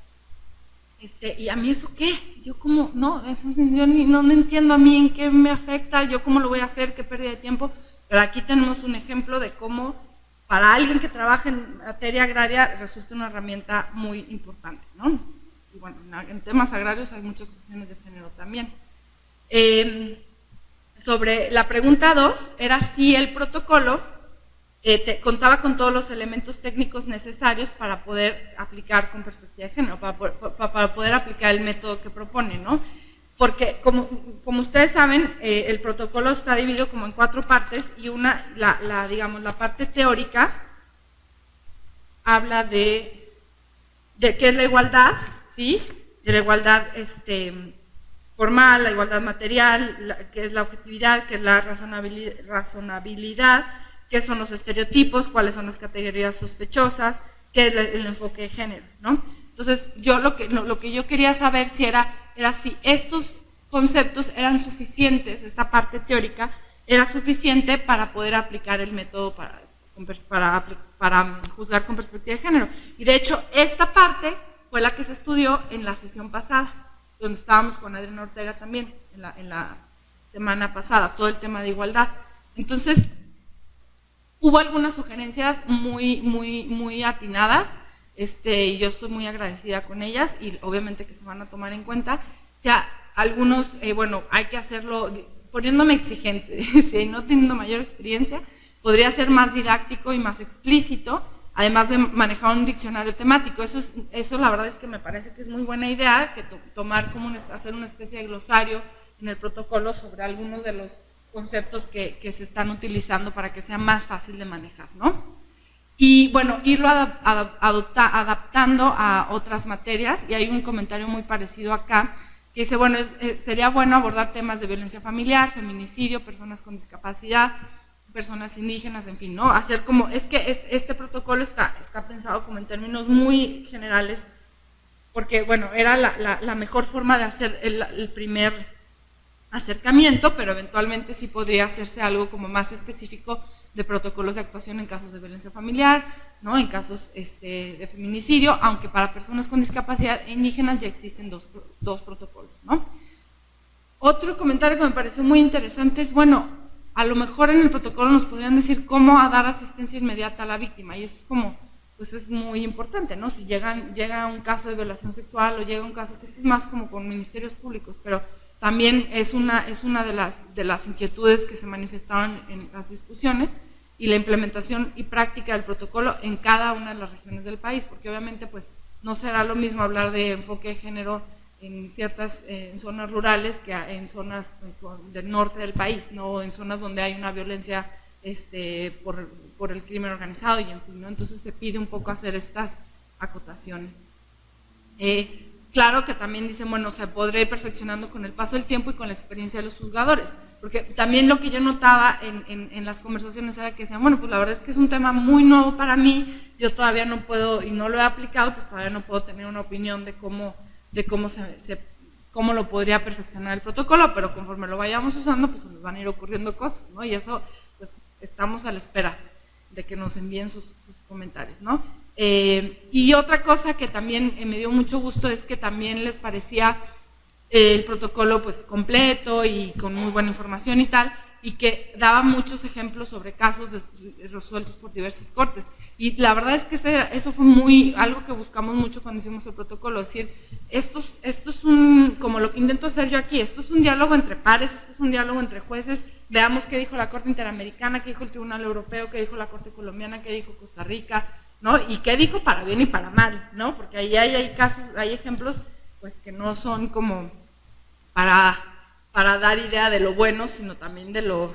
y a mí eso qué, yo como, no entiendo a mí en qué me afecta, yo cómo lo voy a hacer, qué pérdida de tiempo, pero aquí tenemos un ejemplo de cómo para alguien que trabaja en materia agraria resulta una herramienta muy importante, ¿no? Y bueno, en temas agrarios hay muchas cuestiones de género también. Sobre la pregunta 2, era si el protocolo contaba con todos los elementos técnicos necesarios para poder aplicar con perspectiva de género, para poder aplicar el método que propone, ¿no? Porque, como ustedes saben, el protocolo está dividido como en 4 partes, y digamos, la parte teórica habla de qué es la igualdad, ¿sí? De la igualdad formal, la igualdad material, qué es la objetividad, qué es la razonabilidad, qué son los estereotipos, cuáles son las categorías sospechosas, qué es el enfoque de género, ¿no? Entonces, yo lo que yo quería saber si era si estos conceptos eran suficientes, esta parte teórica era suficiente para poder aplicar el método para juzgar con perspectiva de género. Y de hecho, esta parte fue la que se estudió en la sesión pasada, donde estábamos con Adriana Ortega también, en la semana pasada, todo el tema de igualdad. Entonces, hubo algunas sugerencias muy atinadas, y yo estoy muy agradecida con ellas, y obviamente que se van a tomar en cuenta. O sea, algunos, bueno, hay que hacerlo poniéndome exigente, si no teniendo mayor experiencia, podría ser más didáctico y más explícito, además de manejar un diccionario temático. Eso la verdad es que me parece que es muy buena idea, que hacer una especie de glosario en el protocolo sobre algunos de los conceptos que se están utilizando para que sea más fácil de manejar, ¿no? Y bueno, irlo adaptando a otras materias, y hay un comentario muy parecido acá, que dice, bueno, sería bueno abordar temas de violencia familiar, feminicidio, personas con discapacidad, personas indígenas, en fin, ¿no? Hacer como, es que este protocolo está pensado como en términos muy generales, porque bueno, era la mejor forma de hacer el primer acercamiento, pero eventualmente sí podría hacerse algo como más específico de protocolos de actuación en casos de violencia familiar, ¿no? En casos de feminicidio, aunque para personas con discapacidad e indígenas ya existen dos protocolos, ¿no? Otro comentario que me pareció muy interesante es, bueno, a lo mejor en el protocolo nos podrían decir cómo dar asistencia inmediata a la víctima, y eso es como, pues es muy importante, ¿no? Si llega un caso de violación sexual, o llega un caso, que esto es más como con ministerios públicos, pero también es una de las inquietudes que se manifestaban en las discusiones, y la implementación y práctica del protocolo en cada una de las regiones del país, porque obviamente pues no será lo mismo hablar de enfoque de género en ciertas en zonas rurales que en zonas del norte del país, ¿no? En zonas donde hay una violencia por el crimen organizado y en fin, ¿no? Entonces se pide un poco hacer estas acotaciones. Claro que también dicen, bueno, se podrá ir perfeccionando con el paso del tiempo y con la experiencia de los juzgadores, porque también lo que yo notaba en las conversaciones era que decían, bueno, pues la verdad es que es un tema muy nuevo para mí, yo todavía no puedo, y no lo he aplicado, pues todavía no puedo tener una opinión de cómo lo podría perfeccionar el protocolo, pero conforme lo vayamos usando, pues se nos van a ir ocurriendo cosas, ¿no? Y eso, pues estamos a la espera de que nos envíen sus comentarios, ¿no? Y otra cosa que también me dio mucho gusto es que también les parecía el protocolo pues completo y con muy buena información y tal, y que daba muchos ejemplos sobre casos resueltos por diversas cortes. Y la verdad es que eso fue algo que buscamos mucho cuando hicimos el protocolo, es decir, esto es como lo que intento hacer yo aquí, esto es un diálogo entre pares, esto es un diálogo entre jueces, veamos qué dijo la Corte Interamericana, qué dijo el Tribunal Europeo, qué dijo la Corte Colombiana, qué dijo Costa Rica, ¿no? Y qué dijo para bien y para mal, ¿no? Porque ahí hay casos, hay ejemplos pues que no son como para dar idea de lo bueno, sino también de lo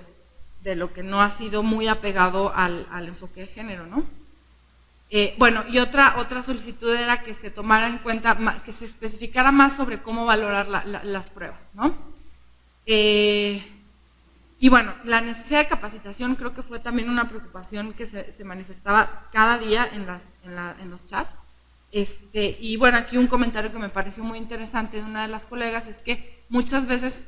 que no ha sido muy apegado al enfoque de género, ¿no? Bueno, y otra solicitud era que se tomara en cuenta, que se especificara más sobre cómo valorar las pruebas, ¿no? Y bueno, la necesidad de capacitación creo que fue también una preocupación que se manifestaba cada día en los chats. Y bueno, aquí un comentario que me pareció muy interesante de una de las colegas es que muchas veces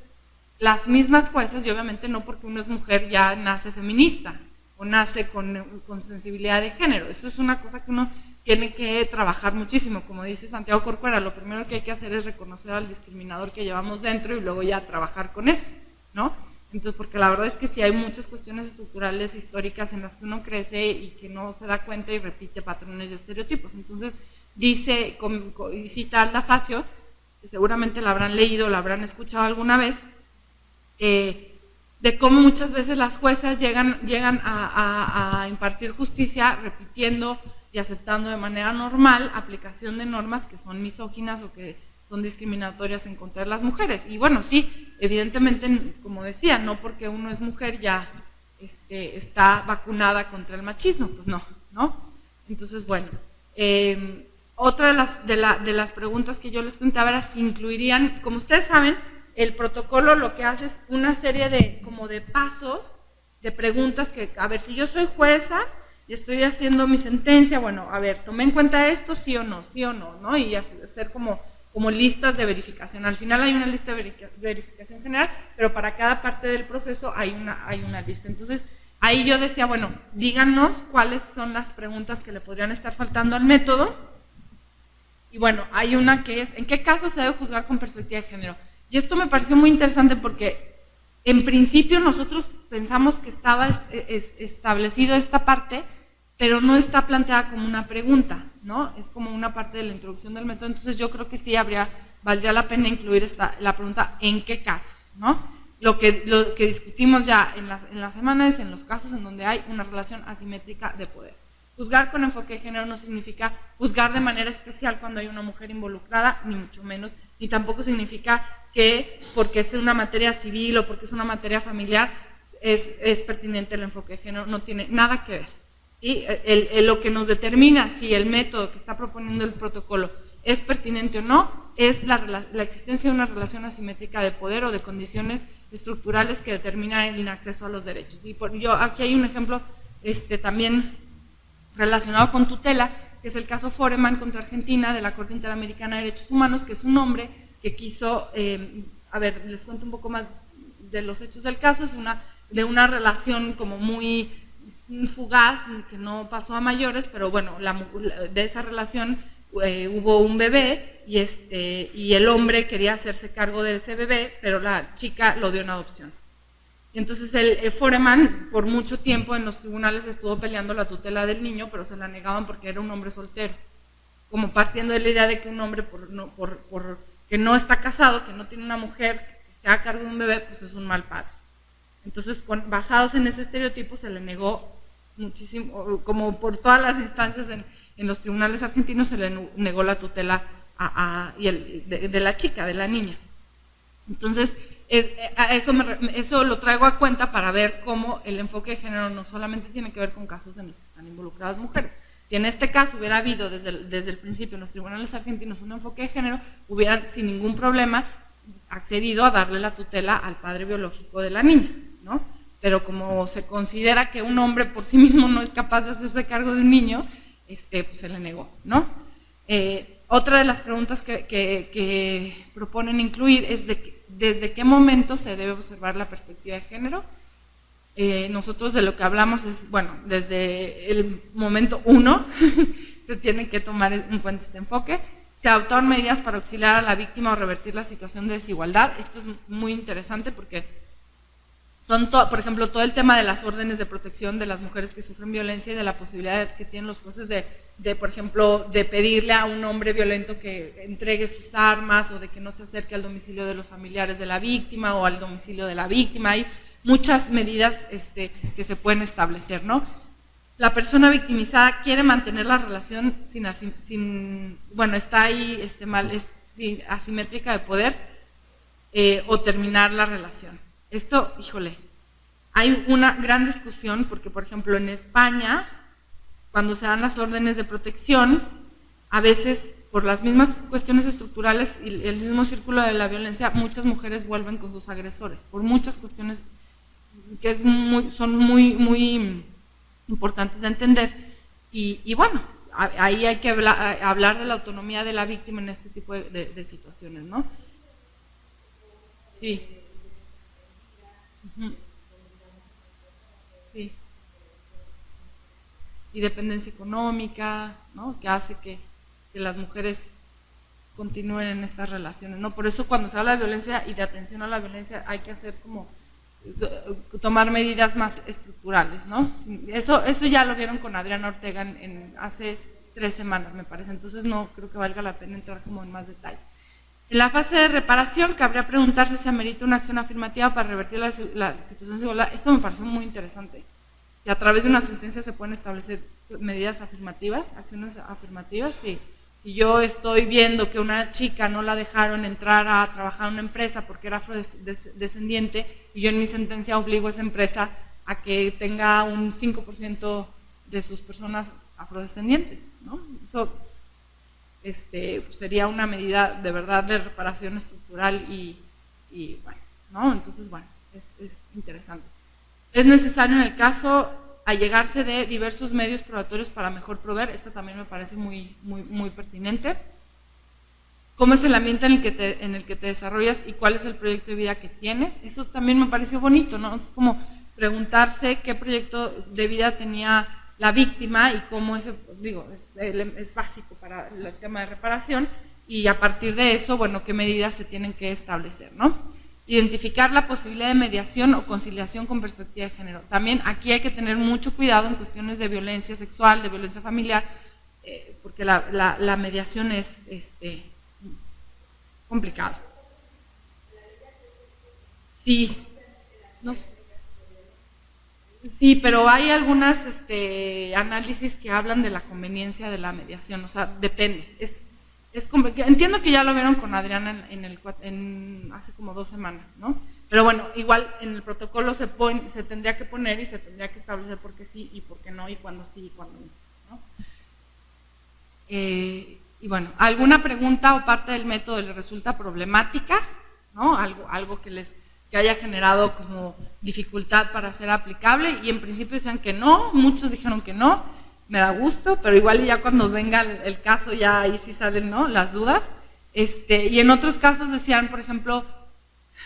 las mismas jueces, y obviamente no porque uno es mujer ya nace feminista o nace con sensibilidad de género, eso es una cosa que uno tiene que trabajar muchísimo, como dice Santiago Corcuera, lo primero que hay que hacer es reconocer al discriminador que llevamos dentro y luego ya trabajar con eso, ¿no? Entonces, porque la verdad es que sí hay muchas cuestiones estructurales, históricas en las que uno crece y que no se da cuenta y repite patrones y estereotipos. Entonces, dice, y cita a Alda Facio, que seguramente la habrán leído, la habrán escuchado alguna vez, de cómo muchas veces las juezas llegan a impartir justicia repitiendo y aceptando de manera normal aplicación de normas que son misóginas o que son discriminatorias en contra de las mujeres. Y bueno, sí, evidentemente, como decía, no porque uno es mujer ya está vacunada contra el machismo, pues no, ¿no? Entonces, bueno, otra de las preguntas que yo les preguntaba era si incluirían, como ustedes saben, el protocolo lo que hace es una serie de pasos, de preguntas que, a ver, si yo soy jueza y estoy haciendo mi sentencia, bueno, a ver, tomé en cuenta esto, sí o no, ¿no? Y hacer como listas de verificación. Al final hay una lista de verificación general, pero para cada parte del proceso hay una lista. Entonces, ahí yo decía, bueno, díganos cuáles son las preguntas que le podrían estar faltando al método. Y bueno, hay una que es, ¿en qué caso se debe juzgar con perspectiva de género? Y esto me pareció muy interesante porque en principio nosotros pensamos que estaba establecido esta parte, pero no está planteada como una pregunta, ¿no? Es como una parte de la introducción del método, entonces yo creo que sí valdría la pena incluir la pregunta ¿en qué casos?, ¿no? Lo que discutimos ya en la semana es en los casos en donde hay una relación asimétrica de poder. Juzgar con enfoque de género no significa juzgar de manera especial cuando hay una mujer involucrada, ni mucho menos, ni tampoco significa que porque es una materia civil o porque es una materia familiar es pertinente el enfoque de género, no tiene nada que ver. ¿Sí? Lo que nos determina si el método que está proponiendo el protocolo es pertinente o no es la existencia de una relación asimétrica de poder o de condiciones estructurales que determinan el acceso a los derechos. Y aquí hay un ejemplo también relacionado con tutela, que es el caso Foreman contra Argentina de la Corte Interamericana de Derechos Humanos, que es un hombre que quiso, a ver, les cuento un poco más de los hechos del caso, es de una relación como muy fugaz, que no pasó a mayores, pero bueno, de esa relación hubo un bebé y el hombre quería hacerse cargo de ese bebé, pero la chica lo dio en adopción. Y entonces el Foreman por mucho tiempo en los tribunales estuvo peleando la tutela del niño, pero se la negaban porque era un hombre soltero, como partiendo de la idea de que un hombre que no está casado, que no tiene una mujer que se haga cargo de un bebé, pues es un mal padre. Entonces, basados en ese estereotipo, se le negó muchísimo, como por todas las instancias en los tribunales argentinos se le negó la tutela de la chica, de la niña. Entonces, eso lo traigo a cuenta para ver cómo el enfoque de género no solamente tiene que ver con casos en los que están involucradas mujeres. Si en este caso hubiera habido desde el principio en los tribunales argentinos un enfoque de género, hubieran sin ningún problema accedido a darle la tutela al padre biológico de la niña, ¿no? Pero como se considera que un hombre por sí mismo no es capaz de hacerse cargo de un niño, pues se le negó, ¿no? Otra de las preguntas que proponen incluir es desde qué momento se debe observar la perspectiva de género. Nosotros de lo que hablamos es, bueno, desde el momento 1 se tiene que tomar en cuenta este enfoque. Se adoptaron medidas para auxiliar a la víctima o revertir la situación de desigualdad. Esto es muy interesante porque son, por ejemplo, todo el tema de las órdenes de protección de las mujeres que sufren violencia y de la posibilidad que tienen los jueces por ejemplo, de pedirle a un hombre violento que entregue sus armas o de que no se acerque al domicilio de los familiares de la víctima o al domicilio de la víctima. Hay muchas medidas que se pueden establecer, ¿no? La persona victimizada quiere mantener la relación bueno, está ahí asimétrica de poder o terminar la relación. Esto, híjole, hay una gran discusión porque, por ejemplo, en España, cuando se dan las órdenes de protección, a veces por las mismas cuestiones estructurales y el mismo círculo de la violencia, muchas mujeres vuelven con sus agresores, por muchas cuestiones que son muy importantes de entender. Y bueno, ahí hay que hablar de la autonomía de la víctima en este tipo de situaciones, ¿no? Sí. Sí. Y dependencia económica, ¿no? Que hace que las mujeres continúen en estas relaciones, ¿no? Por eso cuando se habla de violencia y de atención a la violencia hay que hacer como tomar medidas más estructurales, ¿no? Eso ya lo vieron con Adriana Ortega hace 3 semanas, me parece, entonces no creo que valga la pena entrar como en más detalle. En la fase de reparación, cabría preguntarse si amerita una acción afirmativa para revertir la situación de desigualdad. Esto me pareció muy interesante. Si a través de una sentencia se pueden establecer medidas afirmativas, acciones afirmativas, si yo estoy viendo que una chica no la dejaron entrar a trabajar en una empresa porque era afrodescendiente y yo en mi sentencia obligo a esa empresa a que tenga un 5% de sus personas afrodescendientes, ¿no? Eso sería una medida de verdad de reparación estructural y bueno, ¿no? Entonces, bueno, es interesante. Es necesario en el caso allegarse de diversos medios probatorios para mejor proveer. Esta también me parece muy pertinente. ¿Cómo es el ambiente en el que te desarrollas y cuál es el proyecto de vida que tienes? Eso también me pareció bonito, ¿no? Es como preguntarse qué proyecto de vida tenía la víctima y cómo es básico para el tema de reparación y a partir de eso, bueno, qué medidas se tienen que establecer, ¿no? Identificar la posibilidad de mediación o conciliación con perspectiva de género. También aquí hay que tener mucho cuidado en cuestiones de violencia sexual, de violencia familiar, porque la mediación es complicado. Sí, sí, pero hay algunas análisis que hablan de la conveniencia de la mediación, o sea, depende. Entiendo que ya lo vieron con Adriana hace como 2 semanas, ¿no? Pero bueno, igual en el protocolo se tendría que poner y se tendría que establecer por qué sí y por qué no, y cuándo sí y cuándo no, ¿no? Y bueno, ¿alguna pregunta o parte del método les resulta problemática? ¿No? Algo que haya generado como dificultad para ser aplicable, y en principio decían que no, muchos dijeron que no, me da gusto, pero igual ya cuando venga el caso ya ahí sí salen, ¿no?, las dudas. Y en otros casos decían, por ejemplo,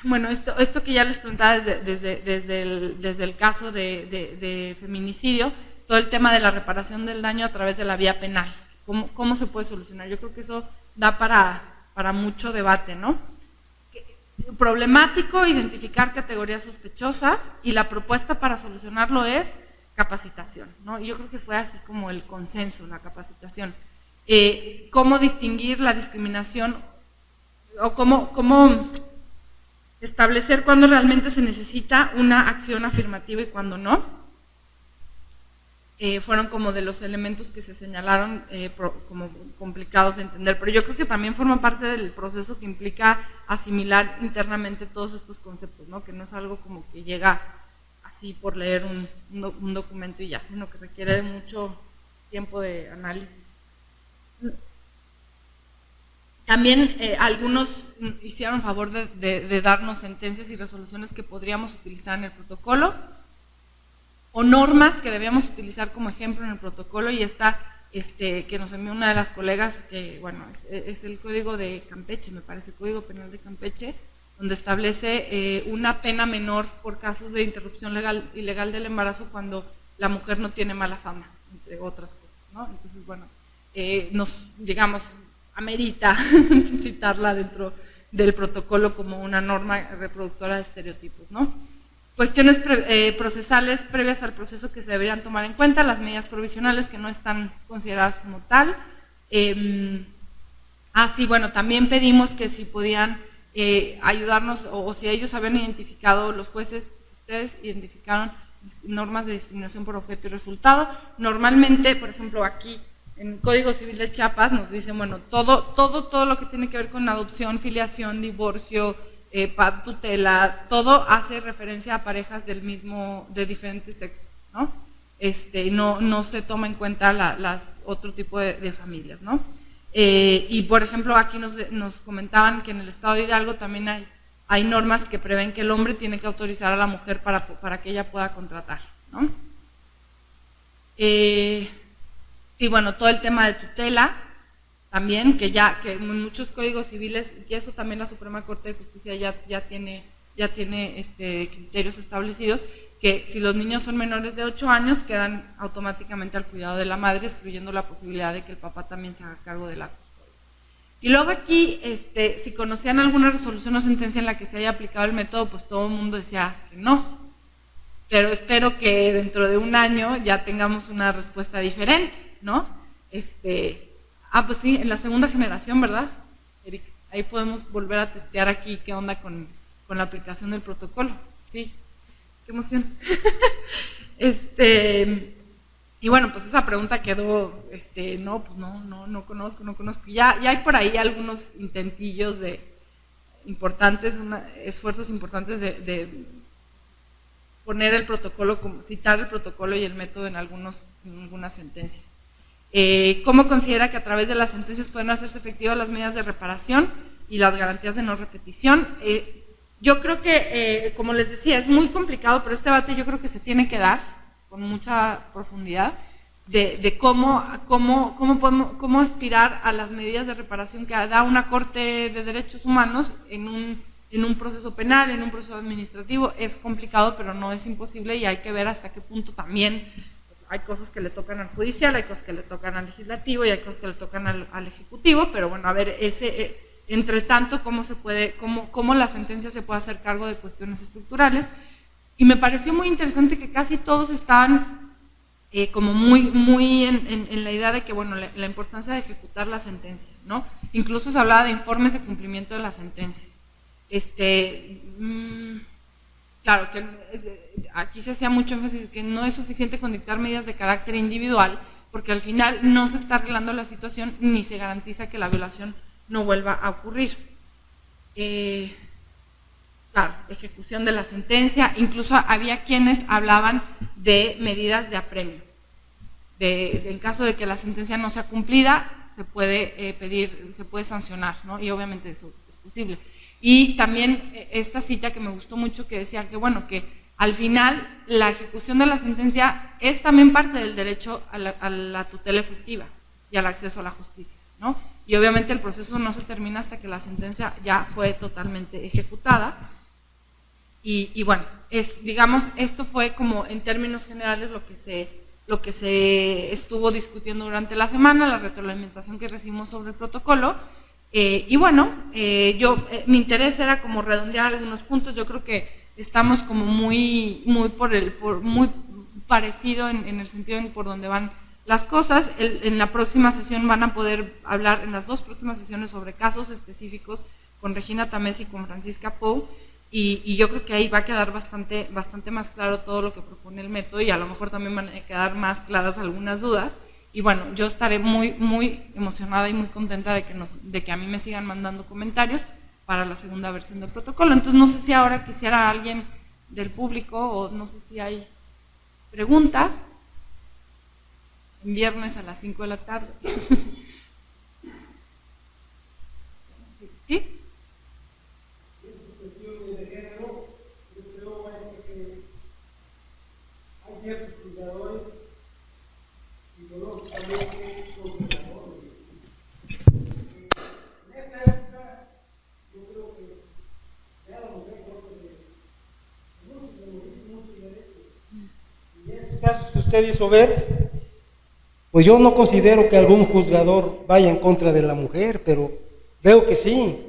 bueno, esto que ya les preguntaba desde el caso de feminicidio, todo el tema de la reparación del daño a través de la vía penal, ¿cómo se puede solucionar? Yo creo que eso da para mucho debate, ¿no? Problemático identificar categorías sospechosas, y la propuesta para solucionarlo es capacitación, ¿no? Y yo creo que fue así como el consenso, la capacitación. ¿Cómo distinguir la discriminación o cómo establecer cuándo realmente se necesita una acción afirmativa y cuándo no? fueron como de los elementos que se señalaron como complicados de entender, pero yo creo que también forma parte del proceso que implica asimilar internamente todos estos conceptos, ¿no? Que no es algo como que llega así por leer un documento y ya, sino que requiere de mucho tiempo de análisis. También algunos hicieron favor de darnos sentencias y resoluciones que podríamos utilizar en el protocolo, o normas que debíamos utilizar como ejemplo en el protocolo, y esta que nos envió una de las colegas, que bueno, es el Código de Campeche, me parece, Código Penal de Campeche, donde establece una pena menor por casos de interrupción ilegal del embarazo cuando la mujer no tiene mala fama, entre otras cosas, ¿no? Entonces, bueno, digamos, amerita citarla dentro del protocolo como una norma reproductora de estereotipos, ¿no? Cuestiones procesales previas al proceso que se deberían tomar en cuenta, las medidas provisionales que no están consideradas como tal. Sí, bueno, también pedimos que si podían ayudarnos, o si ellos habían identificado, los jueces, si ustedes identificaron normas de discriminación por objeto y resultado. Normalmente, por ejemplo, aquí en el Código Civil de Chiapas nos dicen, bueno, todo lo que tiene que ver con adopción, filiación, divorcio, tutela, todo hace referencia a parejas de diferentes sexos, ¿no? No se toma en cuenta las otro tipo de familias, ¿no? Y por ejemplo aquí nos comentaban que en el estado de Hidalgo también hay normas que prevén que el hombre tiene que autorizar a la mujer para que ella pueda contratar, ¿no? Y bueno, todo el tema de tutela también, que en muchos códigos civiles, y eso también la Suprema Corte de Justicia ya tiene criterios establecidos, que si los niños son menores de 8 años quedan automáticamente al cuidado de la madre, excluyendo la posibilidad de que el papá también se haga cargo de la custodia. Y luego aquí, si conocían alguna resolución o sentencia en la que se haya aplicado el método, pues todo el mundo decía que no, pero espero que dentro de un año ya tengamos una respuesta diferente, ¿no? Pues sí, en la segunda generación, ¿verdad, Eric? Ahí podemos volver a testear aquí qué onda con la aplicación del protocolo. Sí, qué emoción. Y bueno, pues esa pregunta quedó, no, pues no conozco. Ya hay por ahí algunos intentillos importantes, esfuerzos importantes de poner el protocolo, citar el protocolo y el método en algunas sentencias. ¿Cómo considera que a través de las sentencias pueden hacerse efectivas las medidas de reparación y las garantías de no repetición? Yo creo que, como les decía, es muy complicado, pero este debate yo creo que se tiene que dar con mucha profundidad de cómo aspirar a las medidas de reparación que da una Corte de Derechos Humanos en un proceso penal, en un proceso administrativo. Es complicado, pero no es imposible, y hay que ver hasta qué punto también hay cosas que le tocan al judicial, hay cosas que le tocan al legislativo y hay cosas que le tocan al ejecutivo, pero bueno, a ver, entre tanto, cómo la sentencia se puede hacer cargo de cuestiones estructurales. Y me pareció muy interesante que casi todos estaban como muy en la idea de que, bueno, la importancia de ejecutar la sentencia, ¿no? Incluso se hablaba de informes de cumplimiento de las sentencias. Claro, que aquí se hacía mucho énfasis que no es suficiente con dictar medidas de carácter individual, porque al final no se está arreglando la situación ni se garantiza que la violación no vuelva a ocurrir. Claro, ejecución de la sentencia, incluso había quienes hablaban de medidas de apremio. En caso de que la sentencia no sea cumplida, se puede se puede sancionar, ¿no? Y obviamente eso es posible. Y también esta cita que me gustó mucho, que decía que, bueno, que al final la ejecución de la sentencia es también parte del derecho a la tutela efectiva y al acceso a la justicia, ¿no? Y obviamente el proceso no se termina hasta que la sentencia ya fue totalmente ejecutada. Y bueno, digamos, esto fue como en términos generales lo que se estuvo discutiendo durante la semana, la retroalimentación que recibimos sobre el protocolo. Y bueno, mi interés era como redondear algunos puntos. Yo creo que estamos como muy parecido en el sentido por donde van las cosas. En la próxima sesión van a poder hablar, en las 2 próximas sesiones, sobre casos específicos con Regina Tamés y con Francisca Pou, y yo creo que ahí va a quedar bastante más claro todo lo que propone el método y a lo mejor también van a quedar más claras algunas dudas. Y bueno, yo estaré muy emocionada y muy contenta de que a mí me sigan mandando comentarios para la segunda versión del protocolo. Entonces no sé si ahora quisiera alguien del público o no sé si hay preguntas. En viernes a las 5 de la tarde. ¿Sí? Ciertos jugadores ideológicamente conservadores. En esta época, yo creo que ya la mujer muchos derechos. Y en estos casos que usted hizo ver, pues yo no considero que algún juzgador vaya en contra de la mujer, pero veo que sí.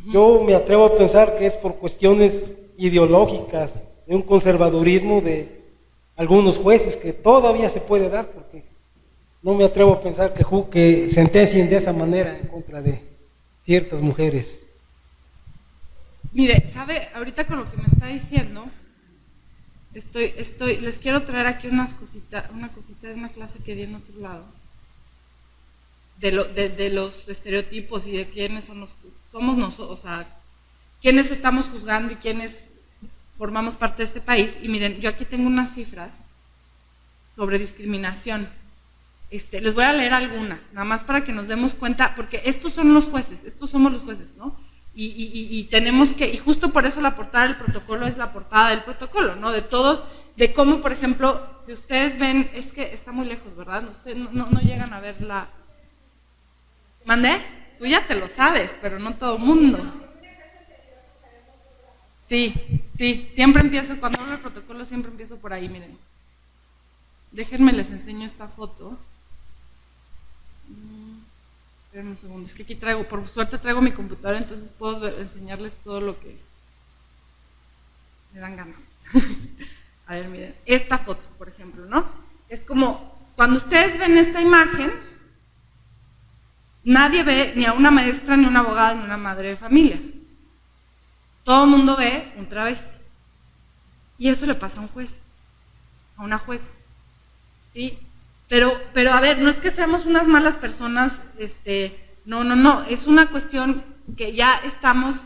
Yo me atrevo a pensar que es por cuestiones ideológicas, de un conservadurismo de algunos jueces que todavía se puede dar, porque no me atrevo a pensar que sentencien de esa manera en contra de ciertas mujeres. Mire, ¿sabe? Ahorita con lo que me está diciendo, les quiero traer aquí una cosita de una clase que di en otro lado, de los estereotipos y de quiénes somos nosotros, o sea, quiénes estamos juzgando y quiénes formamos parte de este país. Y miren, yo aquí tengo unas cifras sobre discriminación. Les voy a leer algunas, nada más para que nos demos cuenta, porque estos son los jueces, estos somos los jueces, ¿no? Y tenemos que, y justo por eso la portada del protocolo es la portada del protocolo, ¿no? De todos, de cómo, por ejemplo, si ustedes ven, es que está muy lejos, ¿verdad? Ustedes no llegan a ver la... ¿Mandé? Tú ya te lo sabes, pero no todo el mundo. Sí, siempre empiezo, cuando hablo del protocolo siempre empiezo por ahí, miren. Déjenme les enseño esta foto. Esperen un segundo, es que aquí por suerte traigo mi computadora, entonces puedo enseñarles todo lo que me dan ganas. A ver, miren, esta foto, por ejemplo, ¿no? Es como, cuando ustedes ven esta imagen, nadie ve ni a una maestra, ni una abogada, ni una madre de familia. Todo el mundo ve un travesti. Y eso le pasa a un juez, a una jueza. ¿Sí? Pero a ver, no es que seamos unas malas personas, no, es una cuestión que ya estamos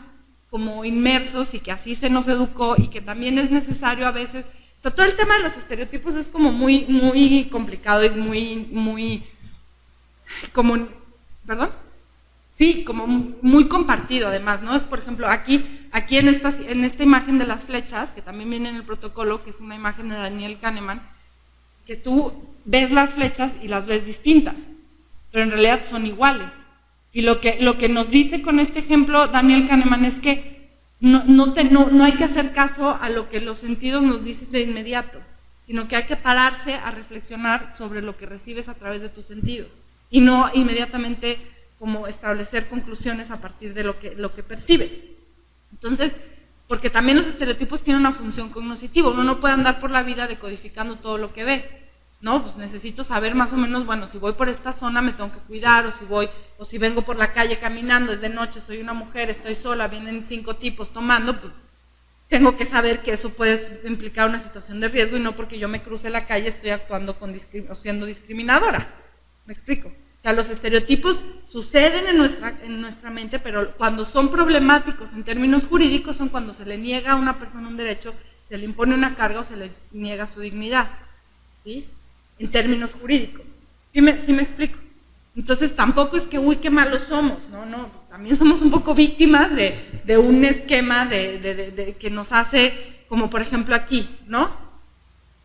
como inmersos y que así se nos educó y que también es necesario a veces, o sea, todo el tema de los estereotipos es como muy complicado y muy, como, ¿perdón? Sí, como muy compartido además, ¿no? Es, por ejemplo, aquí en esta imagen de las flechas, que también viene en el protocolo, que es una imagen de Daniel Kahneman, que tú ves las flechas y las ves distintas, pero en realidad son iguales. Y lo que nos dice con este ejemplo Daniel Kahneman es que no hay que hacer caso a lo que los sentidos nos dicen de inmediato, sino que hay que pararse a reflexionar sobre lo que recibes a través de tus sentidos y no inmediatamente como establecer conclusiones a partir de lo que percibes. Entonces, porque también los estereotipos tienen una función cognitiva, uno no puede andar por la vida decodificando todo lo que ve, ¿no? Pues necesito saber más o menos, bueno, si voy por esta zona me tengo que cuidar, o si vengo por la calle caminando, es de noche, soy una mujer, estoy sola, vienen 5 tipos tomando, pues tengo que saber que eso puede implicar una situación de riesgo y no porque yo me cruce la calle estoy actuando o siendo discriminadora. ¿Me explico? O sea, los estereotipos suceden en nuestra mente, pero cuando son problemáticos en términos jurídicos son cuando se le niega a una persona un derecho, se le impone una carga o se le niega su dignidad, ¿sí? En términos jurídicos. ¿Sí me explico? Entonces tampoco es que, uy, qué malos somos, no, también somos un poco víctimas de un esquema que nos hace, como por ejemplo aquí, ¿no?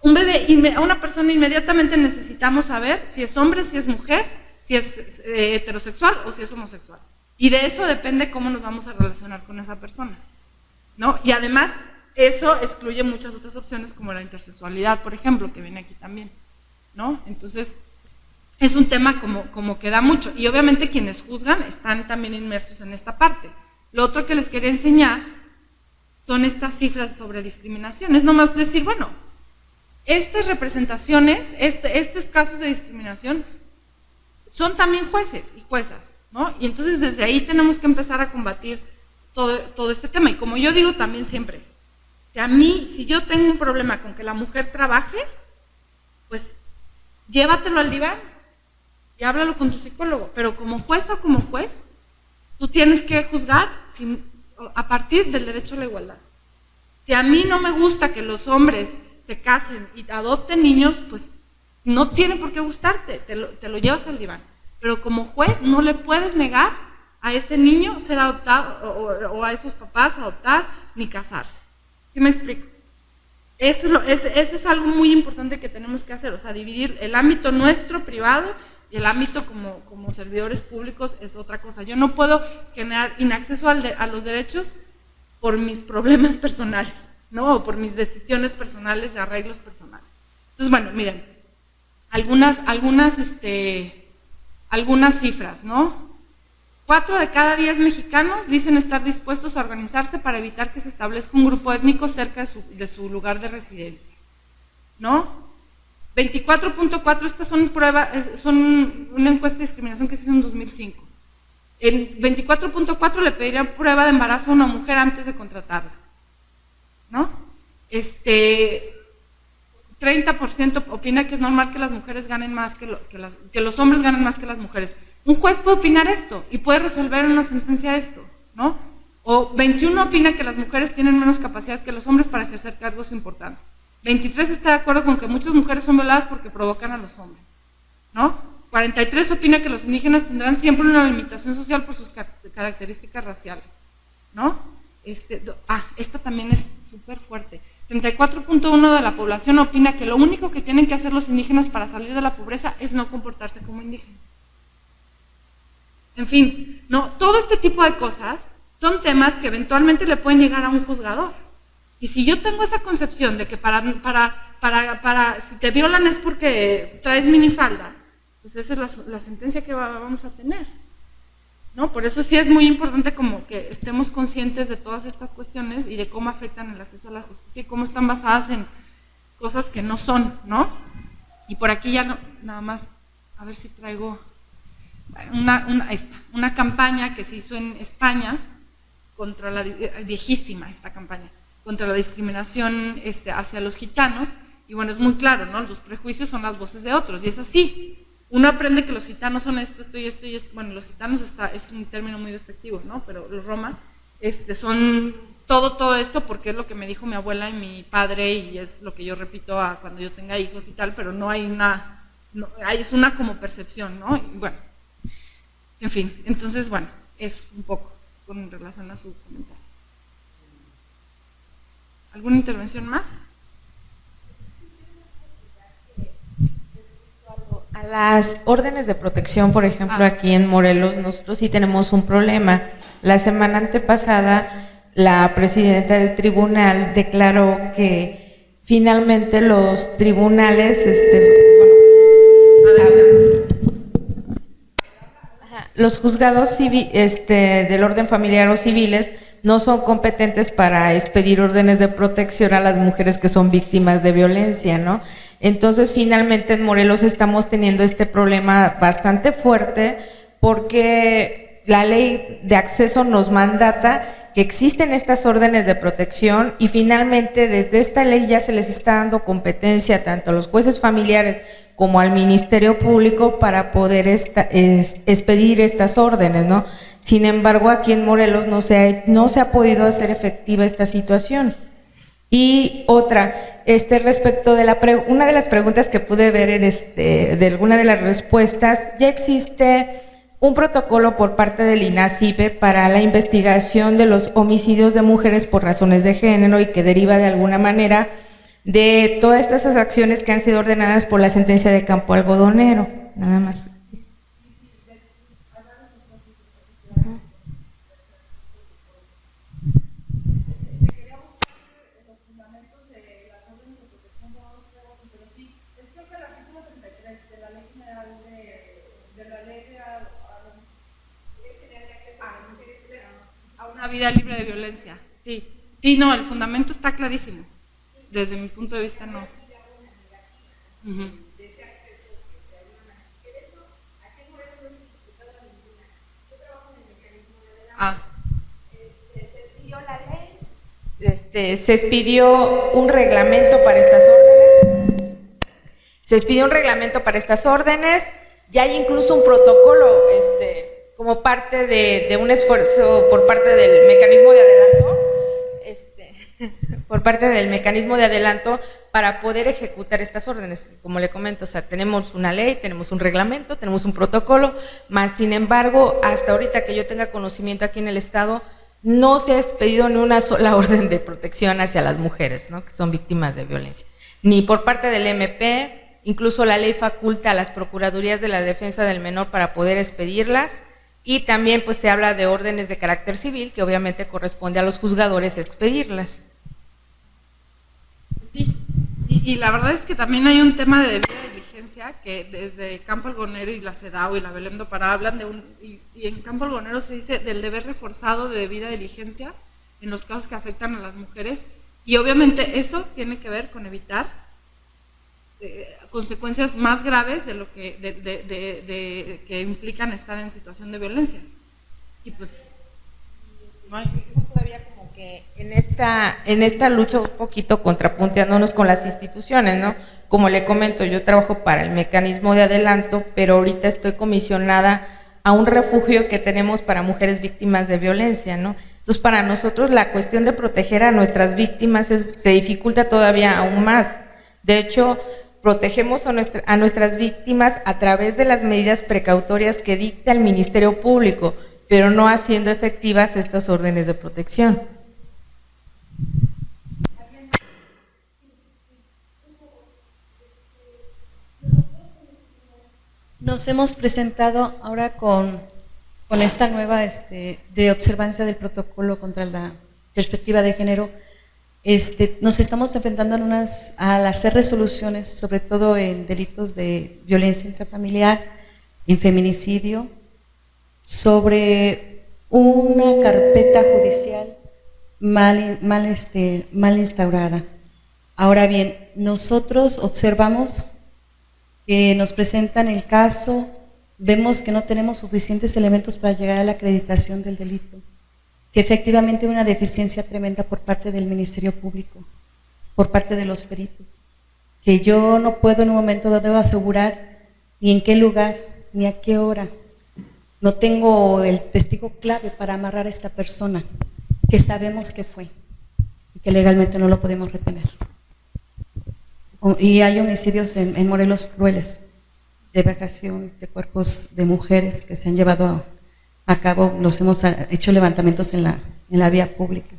Un bebé, a una persona inmediatamente necesitamos saber si es hombre, si es mujer, si es heterosexual o si es homosexual. Y de eso depende cómo nos vamos a relacionar con esa persona, ¿no? Y además, eso excluye muchas otras opciones como la intersexualidad, por ejemplo, que viene aquí también, ¿no? Entonces, es un tema como que da mucho. Y obviamente quienes juzgan están también inmersos en esta parte. Lo otro que les quería enseñar son estas cifras sobre discriminación. Es nomás decir, bueno, estas representaciones, estos casos de discriminación, son también jueces y juezas, ¿no? Y entonces desde ahí tenemos que empezar a combatir todo este tema. Y como yo digo también siempre, que a mí, si yo tengo un problema con que la mujer trabaje, pues llévatelo al diván y háblalo con tu psicólogo. Pero como jueza o como juez, tú tienes que juzgar a partir del derecho a la igualdad. Si a mí no me gusta que los hombres se casen y adopten niños, pues no tiene por qué gustarte, te lo llevas al diván. Pero como juez no le puedes negar a ese niño ser adoptado o a esos papás adoptar ni casarse. ¿Sí me explico? Eso es algo muy importante que tenemos que hacer, o sea, dividir el ámbito nuestro privado y el ámbito como servidores públicos es otra cosa. Yo no puedo generar inacceso a los derechos por mis problemas personales, ¿no? O por mis decisiones personales y arreglos personales. Entonces, bueno, miren, algunas cifras, ¿no? 4 de cada 10 mexicanos dicen estar dispuestos a organizarse para evitar que se establezca un grupo étnico cerca de su lugar de residencia, ¿no? 24.4, estas son una encuesta de discriminación que se hizo en 2005. En 24.4 le pedirían prueba de embarazo a una mujer antes de contratarla, ¿no? 30% opina que es normal que las mujeres ganen más que los hombres ganen más que las mujeres. Un juez puede opinar esto y puede resolver en una sentencia esto, ¿no? O 21 opina que las mujeres tienen menos capacidad que los hombres para ejercer cargos importantes. 23 está de acuerdo con que muchas mujeres son violadas porque provocan a los hombres, ¿no? 43 opina que los indígenas tendrán siempre una limitación social por sus características raciales, ¿no? Esta también es súper fuerte. 34.1 de la población opina que lo único que tienen que hacer los indígenas para salir de la pobreza es no comportarse como indígenas. En fin, no, todo este tipo de cosas son temas que eventualmente le pueden llegar a un juzgador. Y si yo tengo esa concepción de que si te violan es porque traes minifalda, pues esa es la sentencia que vamos a tener, ¿no? Por eso sí es muy importante como que estemos conscientes de todas estas cuestiones y de cómo afectan el acceso a la justicia y cómo están basadas en cosas que no son, ¿no? Y por aquí ya no, nada más, a ver si traigo una campaña que se hizo en España contra viejísima esta campaña, contra la discriminación hacia los gitanos, y bueno, es muy claro, ¿no? Los prejuicios son las voces de otros, y es así. Uno aprende que los gitanos son esto y esto, bueno, los gitanos es un término muy despectivo, ¿no? Pero los roma son todo esto porque es lo que me dijo mi abuela y mi padre y es lo que yo repito cuando yo tenga hijos y tal, pero no hay es una como percepción, ¿no? Y bueno, en fin, entonces, bueno, es un poco con relación a su comentario. ¿Alguna intervención más? A las órdenes de protección, por ejemplo, aquí en Morelos, nosotros sí tenemos un problema. La semana antepasada, la presidenta del tribunal declaró que finalmente los tribunales, los juzgados del orden familiar o civiles no son competentes para expedir órdenes de protección a las mujeres que son víctimas de violencia, ¿no? Entonces, finalmente en Morelos estamos teniendo este problema bastante fuerte porque la ley de acceso nos mandata que existen estas órdenes de protección y finalmente desde esta ley ya se les está dando competencia tanto a los jueces familiares como al Ministerio Público para poder expedir estas órdenes, ¿no? Sin embargo, aquí en Morelos no se ha podido hacer efectiva esta situación. Y otra, respecto de una de las preguntas que pude ver de alguna de las respuestas, ya existe un protocolo por parte del INACIPE para la investigación de los homicidios de mujeres por razones de género y que deriva de alguna manera de todas estas acciones que han sido ordenadas por la sentencia de Campo Algodonero, nada más. A una vida libre de violencia, sí. Sí, no, el fundamento está clarísimo. Desde mi punto de vista, no. Uh-huh. se expidió un reglamento para estas órdenes. Se expidió un reglamento para estas órdenes. Ya hay incluso un protocolo, como parte de un esfuerzo por parte del mecanismo de adelanto, por parte del mecanismo de adelanto para poder ejecutar estas órdenes. Como le comento, o sea, tenemos una ley, tenemos un reglamento, tenemos un protocolo, más sin embargo, hasta ahorita que yo tenga conocimiento aquí en el Estado, no se ha expedido ni una sola orden de protección hacia las mujeres, ¿no?, que son víctimas de violencia, ni por parte del MP. Incluso la ley faculta a las Procuradurías de la Defensa del Menor para poder expedirlas, y también pues se habla de órdenes de carácter civil, que obviamente corresponde a los juzgadores expedirlas. Sí, y la verdad es que también hay un tema de debida diligencia, que desde Campo Algonero y la CEDAW y la Belém do Pará hablan de y en Campo Algonero se dice del deber reforzado de debida diligencia en los casos que afectan a las mujeres, y obviamente eso tiene que ver con evitar consecuencias más graves de lo que que implican estar en situación de violencia. Y pues no hay. Todavía como que en esta lucha un poquito contrapunteándonos con las instituciones, ¿no? Como le comento, yo trabajo para el mecanismo de adelanto, pero ahorita estoy comisionada a un refugio que tenemos para mujeres víctimas de violencia, ¿no? Entonces, para nosotros la cuestión de proteger a nuestras víctimas se dificulta todavía aún más. De hecho, protegemos a nuestras víctimas a través de las medidas precautorias que dicta el Ministerio Público, pero no haciendo efectivas estas órdenes de protección. Nos hemos presentado ahora con esta nueva de observancia del protocolo contra la perspectiva de género. Nos estamos enfrentando al hacer resoluciones, sobre todo en delitos de violencia intrafamiliar, en feminicidio, sobre una carpeta judicial mal instaurada. Ahora bien, nosotros observamos que nos presentan el caso, vemos que no tenemos suficientes elementos para llegar a la acreditación del delito, que efectivamente hay una deficiencia tremenda por parte del Ministerio Público, por parte de los peritos, que yo no puedo en un momento dado asegurar ni en qué lugar, ni a qué hora. No tengo el testigo clave para amarrar a esta persona, que sabemos que fue, y que legalmente no lo podemos retener. Y hay homicidios en Morelos crueles, de vejación de cuerpos de mujeres que se han llevado a cabo. Nos hemos hecho levantamientos en la vía pública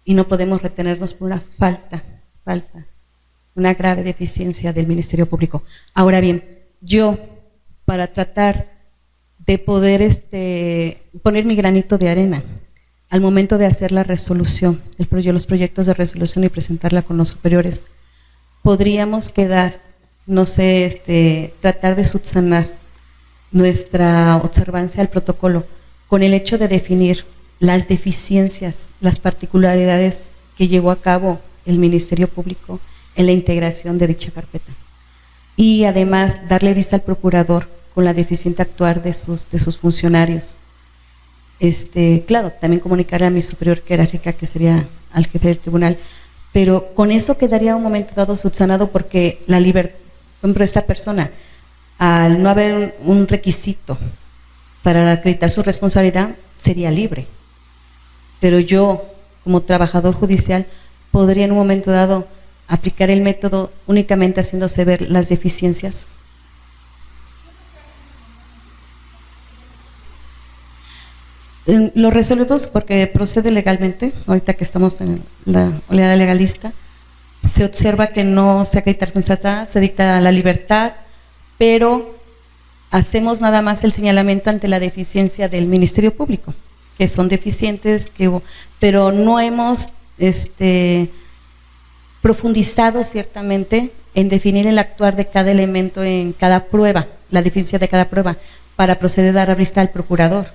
y no podemos retenernos por una falta, una grave deficiencia del Ministerio Público. Ahora bien, yo, para tratar de poder poner mi granito de arena al momento de hacer la resolución, los proyectos de resolución y presentarla con los superiores, podríamos quedar, no sé, tratar de subsanar nuestra observancia al protocolo con el hecho de definir las deficiencias, las particularidades que llevó a cabo el Ministerio Público en la integración de dicha carpeta. Y además darle vista al procurador con la deficiente actuar de sus funcionarios. Claro, también comunicarle a mi superior jerárquica, que sería al jefe del tribunal, pero con eso quedaría un momento dado subsanado, porque la libertad, por ejemplo, esta persona, al no haber un requisito para acreditar su responsabilidad, sería libre. Pero yo, como trabajador judicial, podría en un momento dado aplicar el método únicamente haciéndose ver las deficiencias. Lo resolvemos porque procede legalmente. Ahorita que estamos en la oleada legalista, se observa que no se acredita responsabilidad, se dicta la libertad, pero hacemos nada más el señalamiento ante la deficiencia del Ministerio Público, que son deficientes, pero no hemos profundizado ciertamente en definir el actuar de cada elemento en cada prueba, la deficiencia de cada prueba, para proceder a dar vista al procurador.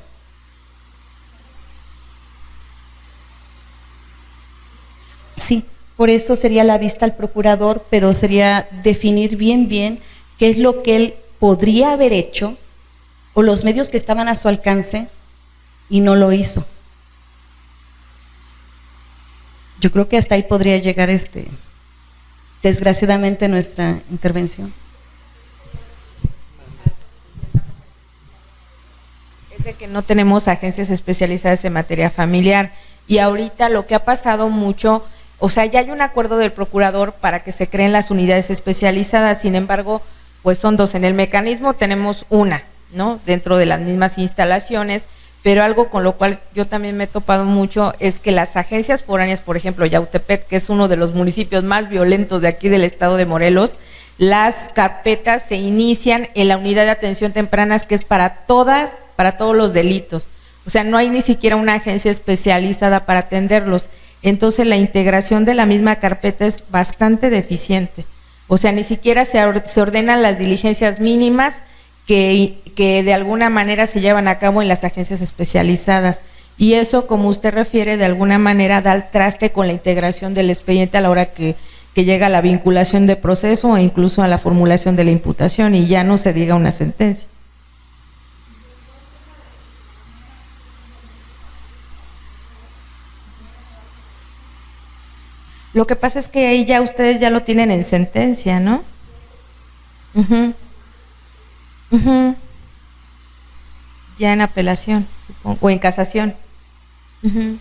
Sí, por eso sería la vista al procurador, pero sería definir bien qué es lo que él podría haber hecho o los medios que estaban a su alcance y no lo hizo. Yo creo que hasta ahí podría llegar desgraciadamente nuestra intervención. Es de que no tenemos agencias especializadas en materia familiar y ahorita lo que ha pasado mucho, o sea, ya hay un acuerdo del procurador para que se creen las unidades especializadas, sin embargo, pues son dos. En el mecanismo tenemos una, ¿no? Dentro de las mismas instalaciones, pero algo con lo cual yo también me he topado mucho es que las agencias foráneas, por ejemplo, Yautepec, que es uno de los municipios más violentos de aquí del estado de Morelos, las carpetas se inician en la unidad de atención temprana, que es para todos los delitos. O sea, no hay ni siquiera una agencia especializada para atenderlos. Entonces, la integración de la misma carpeta es bastante deficiente. O sea, ni siquiera se ordenan las diligencias mínimas que de alguna manera se llevan a cabo en las agencias especializadas. Y eso, como usted refiere, de alguna manera da el traste con la integración del expediente a la hora que llega a la vinculación de proceso o incluso a la formulación de la imputación y ya no se diga una sentencia. Lo que pasa es que ahí ya ustedes ya lo tienen en sentencia, ¿no? Uh-huh. Uh-huh. Ya en apelación, supongo, o en casación. Uh-huh.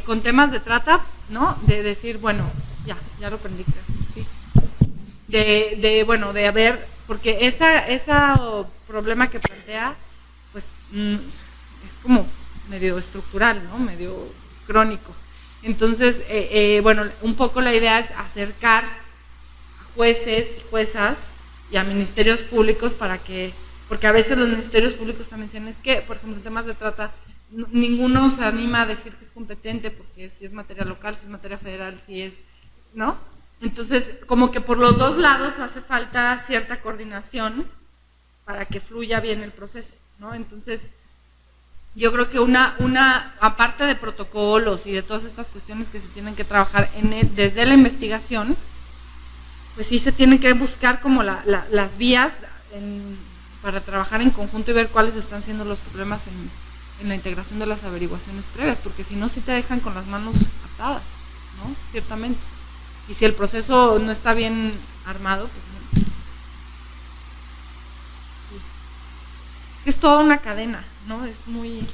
Con temas de trata, ¿no? De decir, bueno, ya lo aprendí, creo, sí. De haber, porque esa problema que plantea, pues, es como medio estructural, ¿no? Medio crónico. Entonces, bueno, un poco la idea es acercar a jueces y juezas y a ministerios públicos porque a veces los ministerios públicos también dicen, es que, por ejemplo, en temas de trata, ninguno se anima a decir que es competente porque si es materia local, si es materia federal, si es, ¿no? Entonces, como que por los dos lados hace falta cierta coordinación para que fluya bien el proceso, ¿no? Entonces, yo creo que aparte de protocolos y de todas estas cuestiones que se tienen que trabajar desde la investigación, pues sí se tienen que buscar como las vías para trabajar en conjunto y ver cuáles están siendo los problemas en la integración de las averiguaciones previas, porque si no, sí te dejan con las manos atadas, ¿no? Ciertamente. Y si el proceso no está bien armado, pues no. Sí. Es toda una cadena, ¿no? Es muy...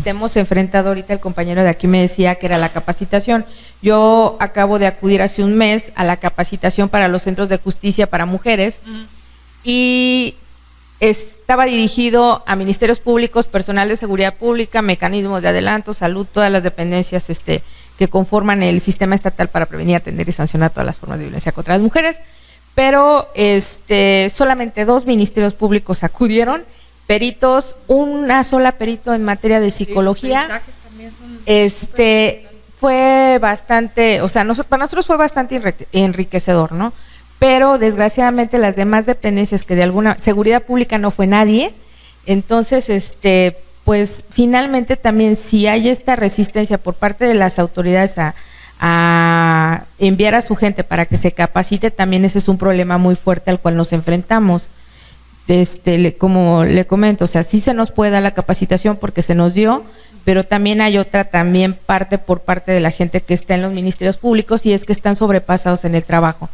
Hemos enfrentado ahorita, el compañero de aquí me decía que era la capacitación. Yo acabo de acudir hace un mes a la capacitación para los centros de justicia para mujeres y estaba dirigido a ministerios públicos, personal de seguridad pública, mecanismos de adelanto, salud, todas las dependencias que conforman el sistema estatal para prevenir, atender y sancionar todas las formas de violencia contra las mujeres, pero solamente 2 ministerios públicos acudieron, peritos, una sola perito en materia de psicología. Fue bastante, o sea, para nosotros fue bastante enriquecedor, ¿no? Pero desgraciadamente las demás dependencias que de alguna seguridad pública no fue nadie, entonces pues finalmente también si hay esta resistencia por parte de las autoridades a enviar a su gente para que se capacite, también ese es un problema muy fuerte al cual nos enfrentamos. Como le comento, o sea, sí se nos puede dar la capacitación porque se nos dio, pero también hay otra parte por parte de la gente que está en los ministerios públicos y es que están sobrepasados en el trabajo.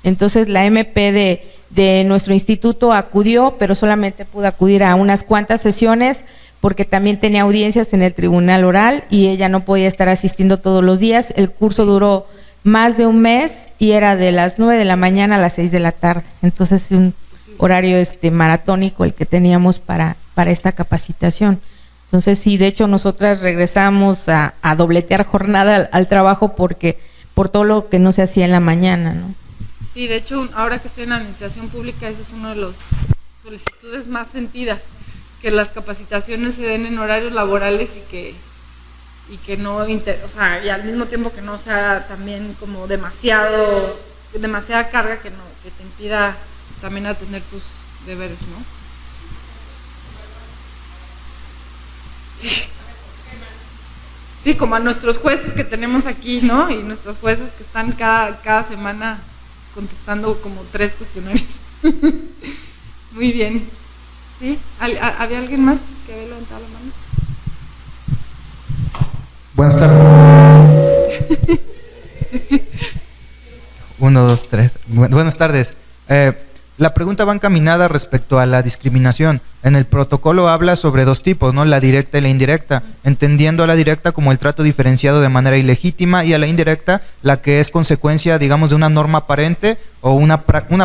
Entonces la MP de nuestro instituto acudió, pero solamente pudo acudir a unas cuantas sesiones porque también tenía audiencias en el tribunal oral y ella no podía estar asistiendo todos los días. El curso duró más de un mes y era de las 9 de la mañana a las 6 de la tarde. Entonces un horario maratónico el que teníamos para esta capacitación. Entonces sí, de hecho nosotras regresamos a dobletear jornada al trabajo por todo lo que no se hacía en la mañana, ¿no? Sí, de hecho ahora que estoy en la administración pública esa es una de las solicitudes más sentidas, que las capacitaciones se den en horarios laborales y que no, o sea, y al mismo tiempo que no sea también como demasiada carga que te impida también atender tus deberes, ¿no? Sí, como a nuestros jueces que tenemos aquí, ¿no? Y nuestros jueces que están cada semana contestando como 3 cuestionarios. Muy bien. ¿Sí? ¿Había alguien más que había levantado la mano? Buenas tardes. 1, 2, 3. Buenas tardes. La pregunta va encaminada respecto a la discriminación. En el protocolo habla sobre 2 tipos, ¿no? La directa y la indirecta, entendiendo a la directa como el trato diferenciado de manera ilegítima y a la indirecta la que es consecuencia, digamos, de una norma aparente o una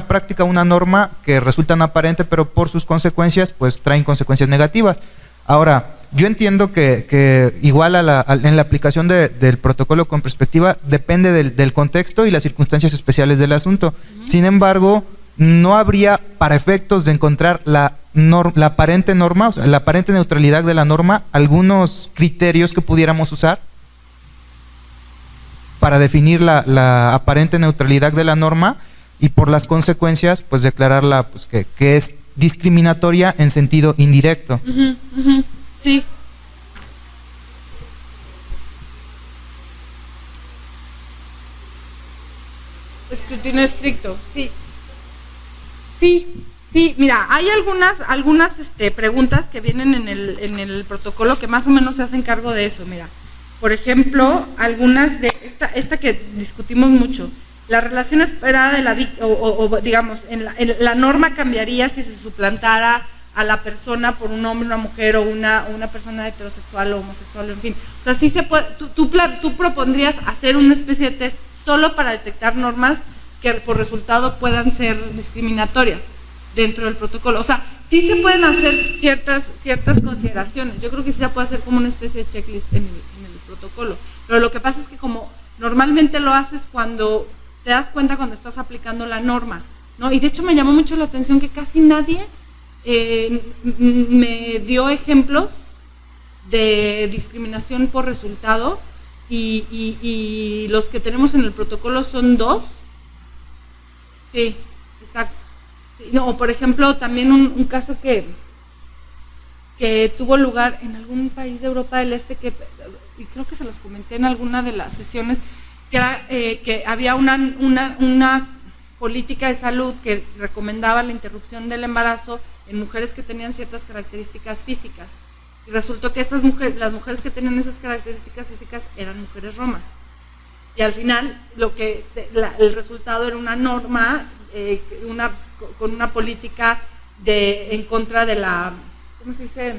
práctica, una norma que resultan aparente, pero por sus consecuencias pues traen consecuencias negativas. Ahora, yo entiendo que igual en la aplicación del protocolo con perspectiva depende del contexto y las circunstancias especiales del asunto. Sin embargo, no habría, para efectos de encontrar la aparente norma, o sea, la aparente neutralidad de la norma, algunos criterios que pudiéramos usar para definir la aparente neutralidad de la norma y por las consecuencias, pues declararla pues, que es discriminatoria en sentido indirecto. Sí. Escrutinio estricto, sí. Sí, mira, hay algunas preguntas que vienen en el protocolo que más o menos se hacen cargo de eso, mira. Por ejemplo, algunas de esta que discutimos mucho. La relación esperada de la víctima, o digamos, la norma cambiaría si se suplantara a la persona por un hombre, una mujer o una persona heterosexual o homosexual, en fin. O sea, sí se puede, tú propondrías hacer una especie de test solo para detectar normas que por resultado puedan ser discriminatorias dentro del protocolo. O sea, sí se pueden hacer ciertas consideraciones. Yo creo que sí se puede hacer como una especie de checklist en el protocolo. Pero lo que pasa es que como normalmente lo haces cuando te das cuenta cuando estás aplicando la norma, ¿no? Y de hecho me llamó mucho la atención que casi nadie me dio ejemplos de discriminación por resultado y los que tenemos en el protocolo son 2. Sí, exacto. Sí, no, o por ejemplo, también un caso que tuvo lugar en algún país de Europa del Este, y creo que se los comenté en alguna de las sesiones, que era que había una política de salud que recomendaba la interrupción del embarazo en mujeres que tenían ciertas características físicas. Y resultó que las mujeres que tenían esas características físicas eran mujeres romas. Y al final el resultado era una norma con una política en contra de la, ¿cómo se dice?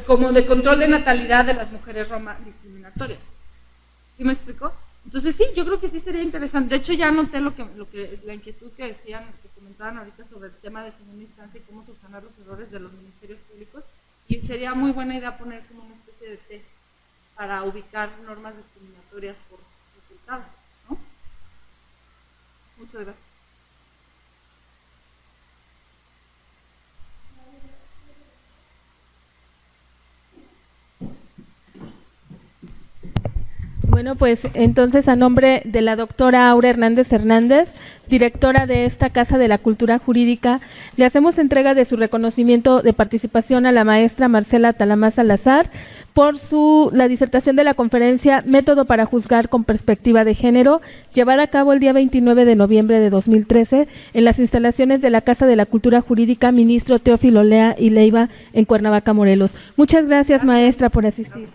Como de control de natalidad de las mujeres romas discriminatorias. ¿Sí me explicó? Entonces sí, yo creo que sí sería interesante. De hecho ya anoté la inquietud que decían, que comentaban ahorita sobre el tema de segunda instancia y cómo subsanar los errores de los ministerios públicos, y sería muy buena idea poner como una especie de test para ubicar normas discriminatorias por resultados, ¿no? Muchas gracias. Bueno, pues entonces a nombre de la doctora Aura Hernández Hernández, directora de esta Casa de la Cultura Jurídica, le hacemos entrega de su reconocimiento de participación a la maestra Marcela Talamá Salazar por la disertación de la conferencia Método para juzgar con perspectiva de género, llevada a cabo el día 29 de noviembre de 2013 en las instalaciones de la Casa de la Cultura Jurídica Ministro Teófilo Lea y Leiva en Cuernavaca, Morelos. Muchas gracias, maestra, por asistir.